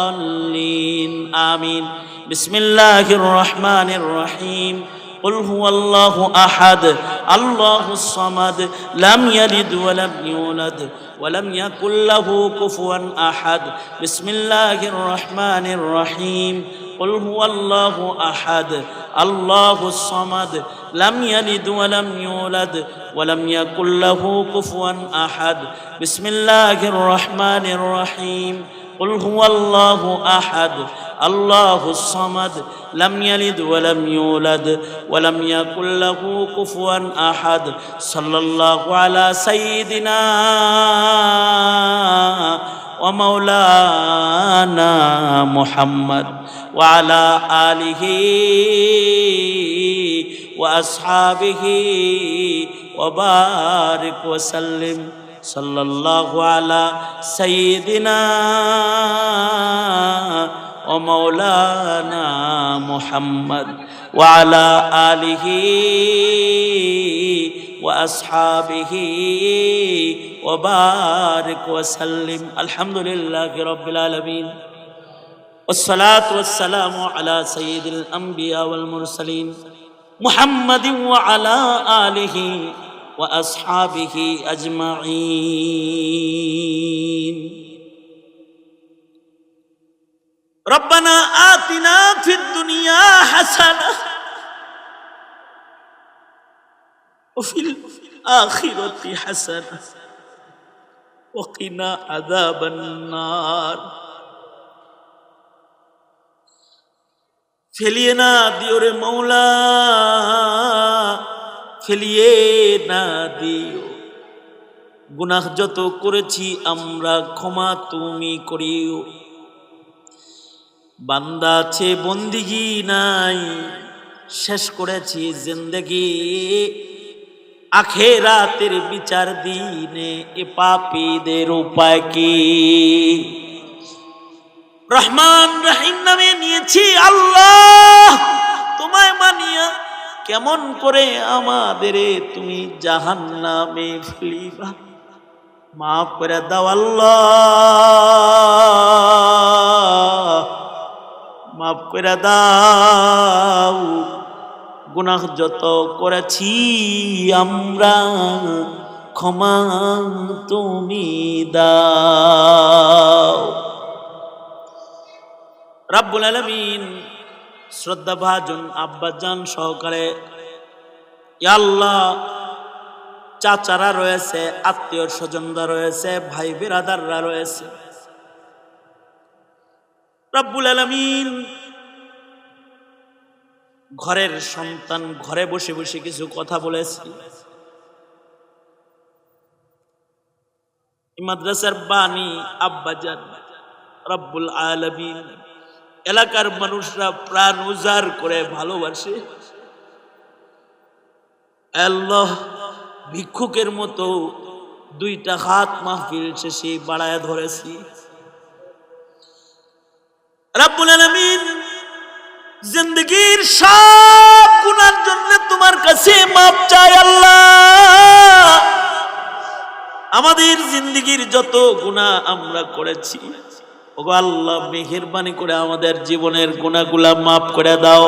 الضالين آمين بسم الله الرحمن الرحيم قل هو الله أحد الله الصمد لم يلد ولم يولد ولم يكن له كفوا أحد بسم الله الرحمن الرحيم قل هو الله أحد الله الصمد لم يلد ولم يولد ولم يكن له كفوا أحد بسم الله الرحمن الرحيم قل هو الله أحد الله الصمد لم يلد ولم يولد ولم يكن له كفوا أحد صلى الله على سيدنا ومولانا محمد وعلى آله وأصحابه وبارك وسلم صلى الله على سيدنا ومولانا محمد وعلى آله وأصحابه وبارك وسلم الحمد لله رب العالمين والصلاة والسلام على سيد الأنبياء والمرسلين محمد وعلى آله وأصحابه أجمعين ربنا آتنا في الدنيا حسنة وفي الآخرة حسنة وقنا عذاب النار ফেলিয়ে না দিও রে মৌলা ফেলিয়ে না দিও গুনাহ যত করেছি আমরা ক্ষমা তুমি করিও বান্দা আছে বন্দিগি নাই শেষ করেছি জিন্দেগি আখেরাতের বিচার দিনে এ পাপীদের উপায় কি রহমান রহিম নামে নিয়েছি আল্লাহ তোমায় মানিয়া কেমন করে আমাদের তুমি জাহান্নামে ফেলিবা মাফ করে দাও আল্লাহ মাফ করে দাও গুনাহ যত করেছি আমরা ক্ষমা তুমি দাও রব্বুল আলামিন শ্রদ্ধাভাজন আব্বাজান সহকারে ইয়া আল্লাহ চাচারা রয়েছে আত্মীয় স্বজনরা রয়েছে ভাই বিরাদাররা রয়েছে রব্বুল আলামিন ঘরের সন্তান ঘরে বসে বসে কিছু কথা বলেছে মাদ্রাসার বাণী আব্বাজান রব্বুল আলামিন এলাকার মানুষরা প্রাণ উজাড় করে ভালোবাসে আল্লাহ ভিক্ষুকের মতো দুইটা হাত মাহফিল শেষে বাড়ায় ধরেছি রব্বুল আলামিন জিন্দেগীর সব গুনার জন্য তোমার কাছে মাপ চাই আল্লাহ আমাদের জিন্দেগীর যত গুনাহ আমরা করেছি ওগো আল্লাহ মেহেরবানি করে আমাদের জীবনের গুনাহগুলা মাফ করে দাও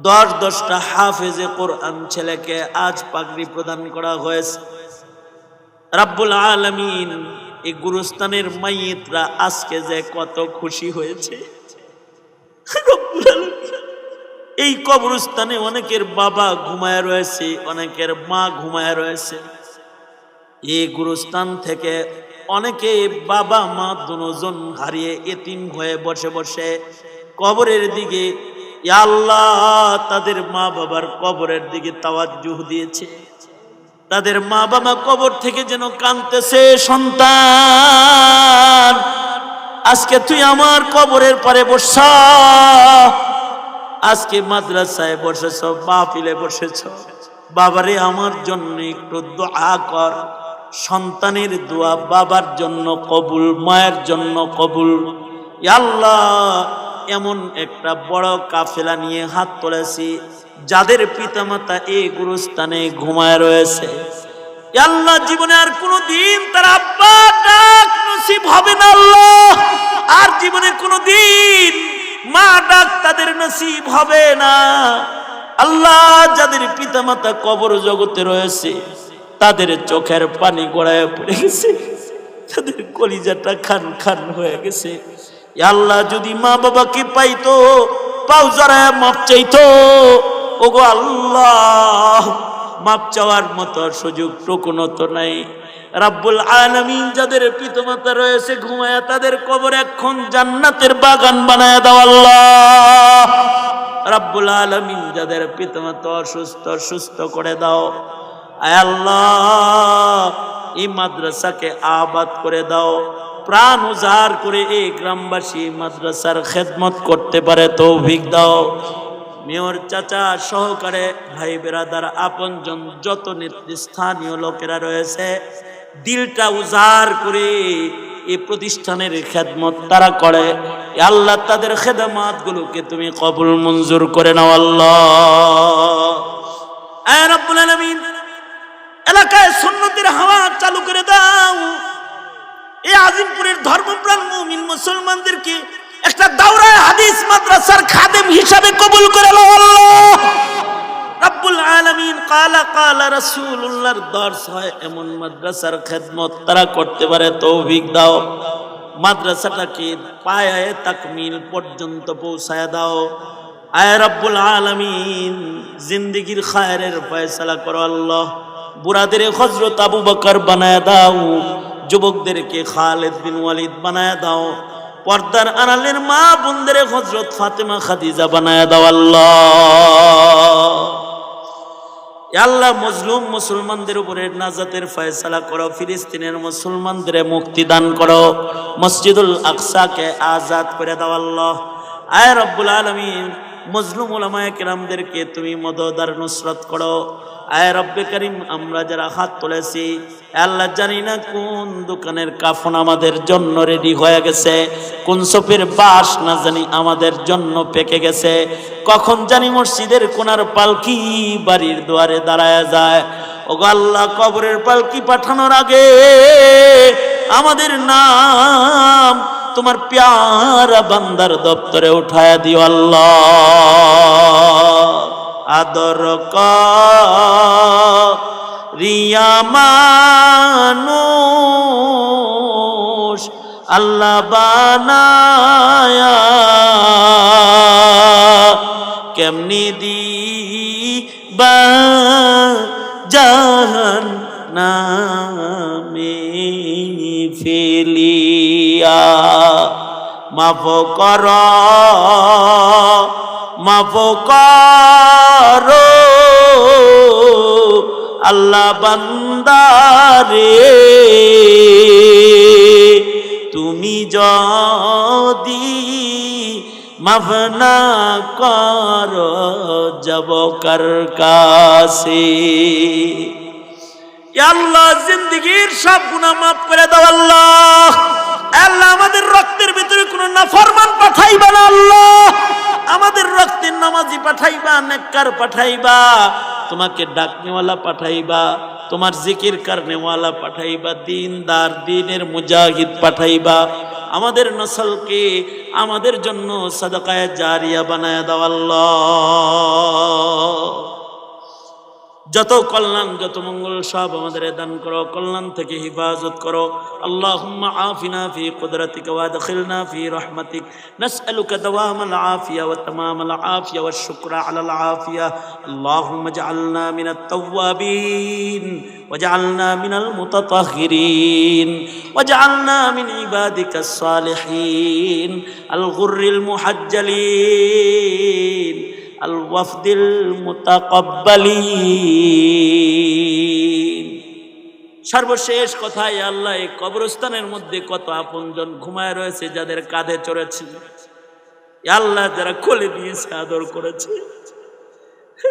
10-10টা হাফেজে কোরআন ছেলেকে আজ পাগড়ি প্রদান করা হয়েছে রব্বুল আলামিন এই গুরুস্থানের মাইয়িতরা আজকে যে কত খুশি হয়েছে রব্বুল আলামিন এই কবরস্থানে অনেকের বাবা ঘুমায় রয়েছে অনেকের মা ঘুমায় রয়েছে এই গুরুস্থান থেকে অনেকে বাবা মা দুজন হারিয়ে এতিম হয়ে বসে বসে কবরের দিকে ইয়া আল্লাহ তাদের মা বাবার কবরের দিকে তাওয়াজ্জুহ দিয়েছে তাদের মা বাবা কবর থেকে যেন কাঁদতেছে সন্তান আজকে তুই আমার কবরের পারে বসা আজকে মাদ্রাসায় বসেছ মাহফিলে বসেছ বাবারে আমার জন্য একটু দোয়া কর সন্তানের দোয়া বাবার জন্য কবুল মায়ের জন্য কবুল ইয়া আল্লাহ এমন একটা বড় কাফেলা নিয়ে হাত তুলেছি যাদের পিতামাতা এই গুরুস্থানে ঘুমায় রয়েছে। আল্লাহ জীবনে আর কোনোদিন তার আব্বা ডাক নসিব হবে না আল্লাহ, আর জীবনে কোনোদিন মা ডাক তাদের নসিব হবে না আল্লাহ। যাদের পিতামাতা কবর জগতে রয়েছে তাদের চোখের পানি গড়ায় পড়ে গেছে, তাদের কলিজাটা খান খান হয়ে গেছে। আল্লাহ যদি মা বাবাকে পাইতো পাও জড়ায় মাপ চাইতো, ওগো আল্লাহ মাপ চাওয়ার মতো সুযোগ টুকুনো তো নাই। রাব্বুল আলামিন যাদের পিতামাতা রয়েছে ঘুমায়া তাদের কবর এখন জান্নাতের বাগান বানায়া দাও আল্লাহ। রাব্বুল আলামিন যাদের পিতামাতা অসুস্থ সুস্থ করে দাও আয় আল্লাহ। এই মাদ্রাসাকে আবাদ করে দাও, প্রাণ উজাড় করে এই গ্রামবাসী মাদ্রাসার খেদমত করতে পারে তৌফিক দাও। মেয়র চাচা সহকারে ভাই বেরাদার আপনজন যত নেতৃস্থানীয় লোকেরা রয়েছে দিলটা উজাড় করে এই প্রতিষ্ঠানের খেদমত তারা করে। আল্লাহ তাদের খেদমত গুলোকে তুমি কবুল মঞ্জুর করে নাও আল্লাহ। আয় রাব্বুল আলামিন এলাকায় সুন্নতের হাওয়া চালু করে দাও। এই আজিমপুরের ধর্মপ্রাণ মুমিন মুসলমানদেরকে একটা দাওরায়ে হাদিস মাদ্রাসার খাদেম হিসাবে কবুল করে নাও আল্লাহ। রাব্বুল আলামিন কালা রাসূলুল্লাহর দর্স হয় এমন মাদ্রাসার খেদমত তারা করতে পারে তৌফিক দাও। মাদ্রাসাটাকে পায়ে তাকমিল পর্যন্ত পৌঁছায় দাও। আয় রাব্বুল আলামিন জিন্দেগির খায়রের ফয়সালা করো আল্লাহ। বুড়াদের হযরত আবু বকর বানায় দাও, যুবকদেরকে খালিদ বিন ওয়ালিদ বানায় দাও, পর্দার আড়ালের মা বোনদের হযরত ফাতেমা খাদিজা বানায় দাও আল্লাহ। আল্লাহ মজলুম মুসলমানদের উপরে নাজাতের ফয়সালা করো, ফিলিস্তিনের মুসলমানদের মুক্তি দান করো, মসজিদুল আকসাকে আজাদ করে দাও আল্লাহ। আয় রাব্বুল আলামিন মজলুম উলামায়ে কেরামদেরকে তুমি মদদ আর নুসরত করো। আয় রব্বে করিম আমরা যারা হাত তুলেছি আল্লাহ জানি না কোন দোকানের কাফন আমাদের জন্য রেডি হয়ে গেছে, কোন সফের বাস না জানি আমাদের জন্য পেকে গেছে, কখন জানি মসজিদের কোনার পালকি বাড়ির দুয়ারে দাঁড়ায় যায়। ওগো আল্লাহ কবরের পালকি পাঠানোর আগে আমাদের নাম তোমার প্যারা বান্দার দপ্তরে উঠায়া দিও আল্লাহ। আদর করিয়া মানুষ আল্লাহ বানায়া কেমনি দিবা জাহান্নামে ফেলিয়া। মাফ কর মাফ করো আল্লাহ বান্দারে, তুমি যদি মাফ না করো যাব কার কাছে। আল্লাহ জিন্দেগীর সব গুনাহ মাফ করে দাও আল্লাহ। আল্লাহ আমাদের রক্তের ভিতরে কোনো নাফরমান পাঠাইবা না আল্লাহ, আমাদের রক্তের নামাজি পাঠাইবা, নেককার পাঠাইবা, তোমাকে ডাকনেওয়ালা পাঠাইবা, তোমার জিকির করনেওয়ালা পাঠাইবা, দিনদার দিনের মুজাহিদ পাঠাইবা। আমাদের নসলকে আমাদের জন্য সাদাকায়ে জারিয়া বানায় দাও আল্লাহ। যত কল্যাণ যত মঙ্গল সব আমাদের দান করো, কল্যাণ থেকে হিফাজত করো। আল্লাহুম্মা আফিনা ফি কুদরাতিকা ওয়া আদখিলনা ফি রাহমাতিক। নাসআলুকা দাওয়ামাল আফিয়া ওয়া তামামাল আফিয়া ওয়াশ শুকরা আলাল আফিয়া। আল্লাহুম্মা জাআলনা মিনাত তাওয়াবিন ওয়াজআলনা মিনাল মুতাতাহহিরিন ওয়াজআলনা মিন ইবাদিকাস সালিহিন আল গুররিল মুহাজ্জালিন আল ওয়াফদিল মুতাকাব্বালিন। সর্বশেষ কথায় আল্লাহ এই কবরস্থানের মধ্যে কত আপনজন ঘুমায় রয়েছে যাদের কাঁধে চড়েছে, আল্লাহ যারা কোলে দিয়েছে আদর করেছে,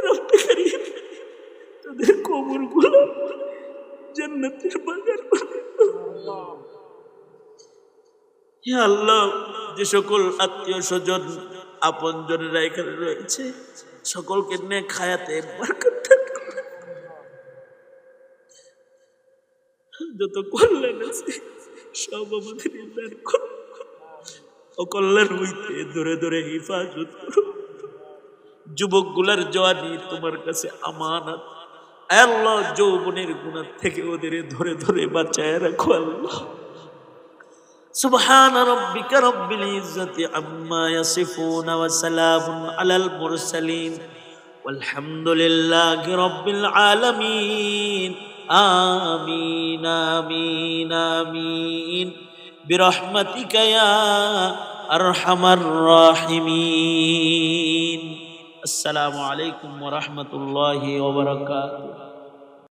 রব্বে কারীম তাদের কবরগুলো জান্নাতের বাগান বানাও। হে আল্লাহ, যে সকল আত্মীয় স্বজন আপন জনেরা এখানে রয়েছে সকলকে নেক হায়াতে বরকত দান করো। যত কল্যাণ আছে সব আমাদের দান করো, অকল্যাণ হইতে ধরে ধরে হেফাজত করো। যুবক গুলার জওয়ানি তোমার কাছে আমানত। আল্লাহ, যৌবনের গুনাহ থেকে ওদের ধরে ধরে বাঁচায় রাখো আল্লাহ। সুবহান রাব্বিকা রাব্বিল ইজ্জাতি আম্মা ইয়াসিফুন ওয়া সালামুন আলাল মুরসালিন ওয়ালহামদুলিল্লাহি রাব্বিল আলামিন। আমিন আমিন আমিন বিরহমাতিকা ইয়া আরহামার রাহিমিন। আসসালামু আলাইকুম ওয়া রাহমাতুল্লাহি ওয়া বারাকাতুহু।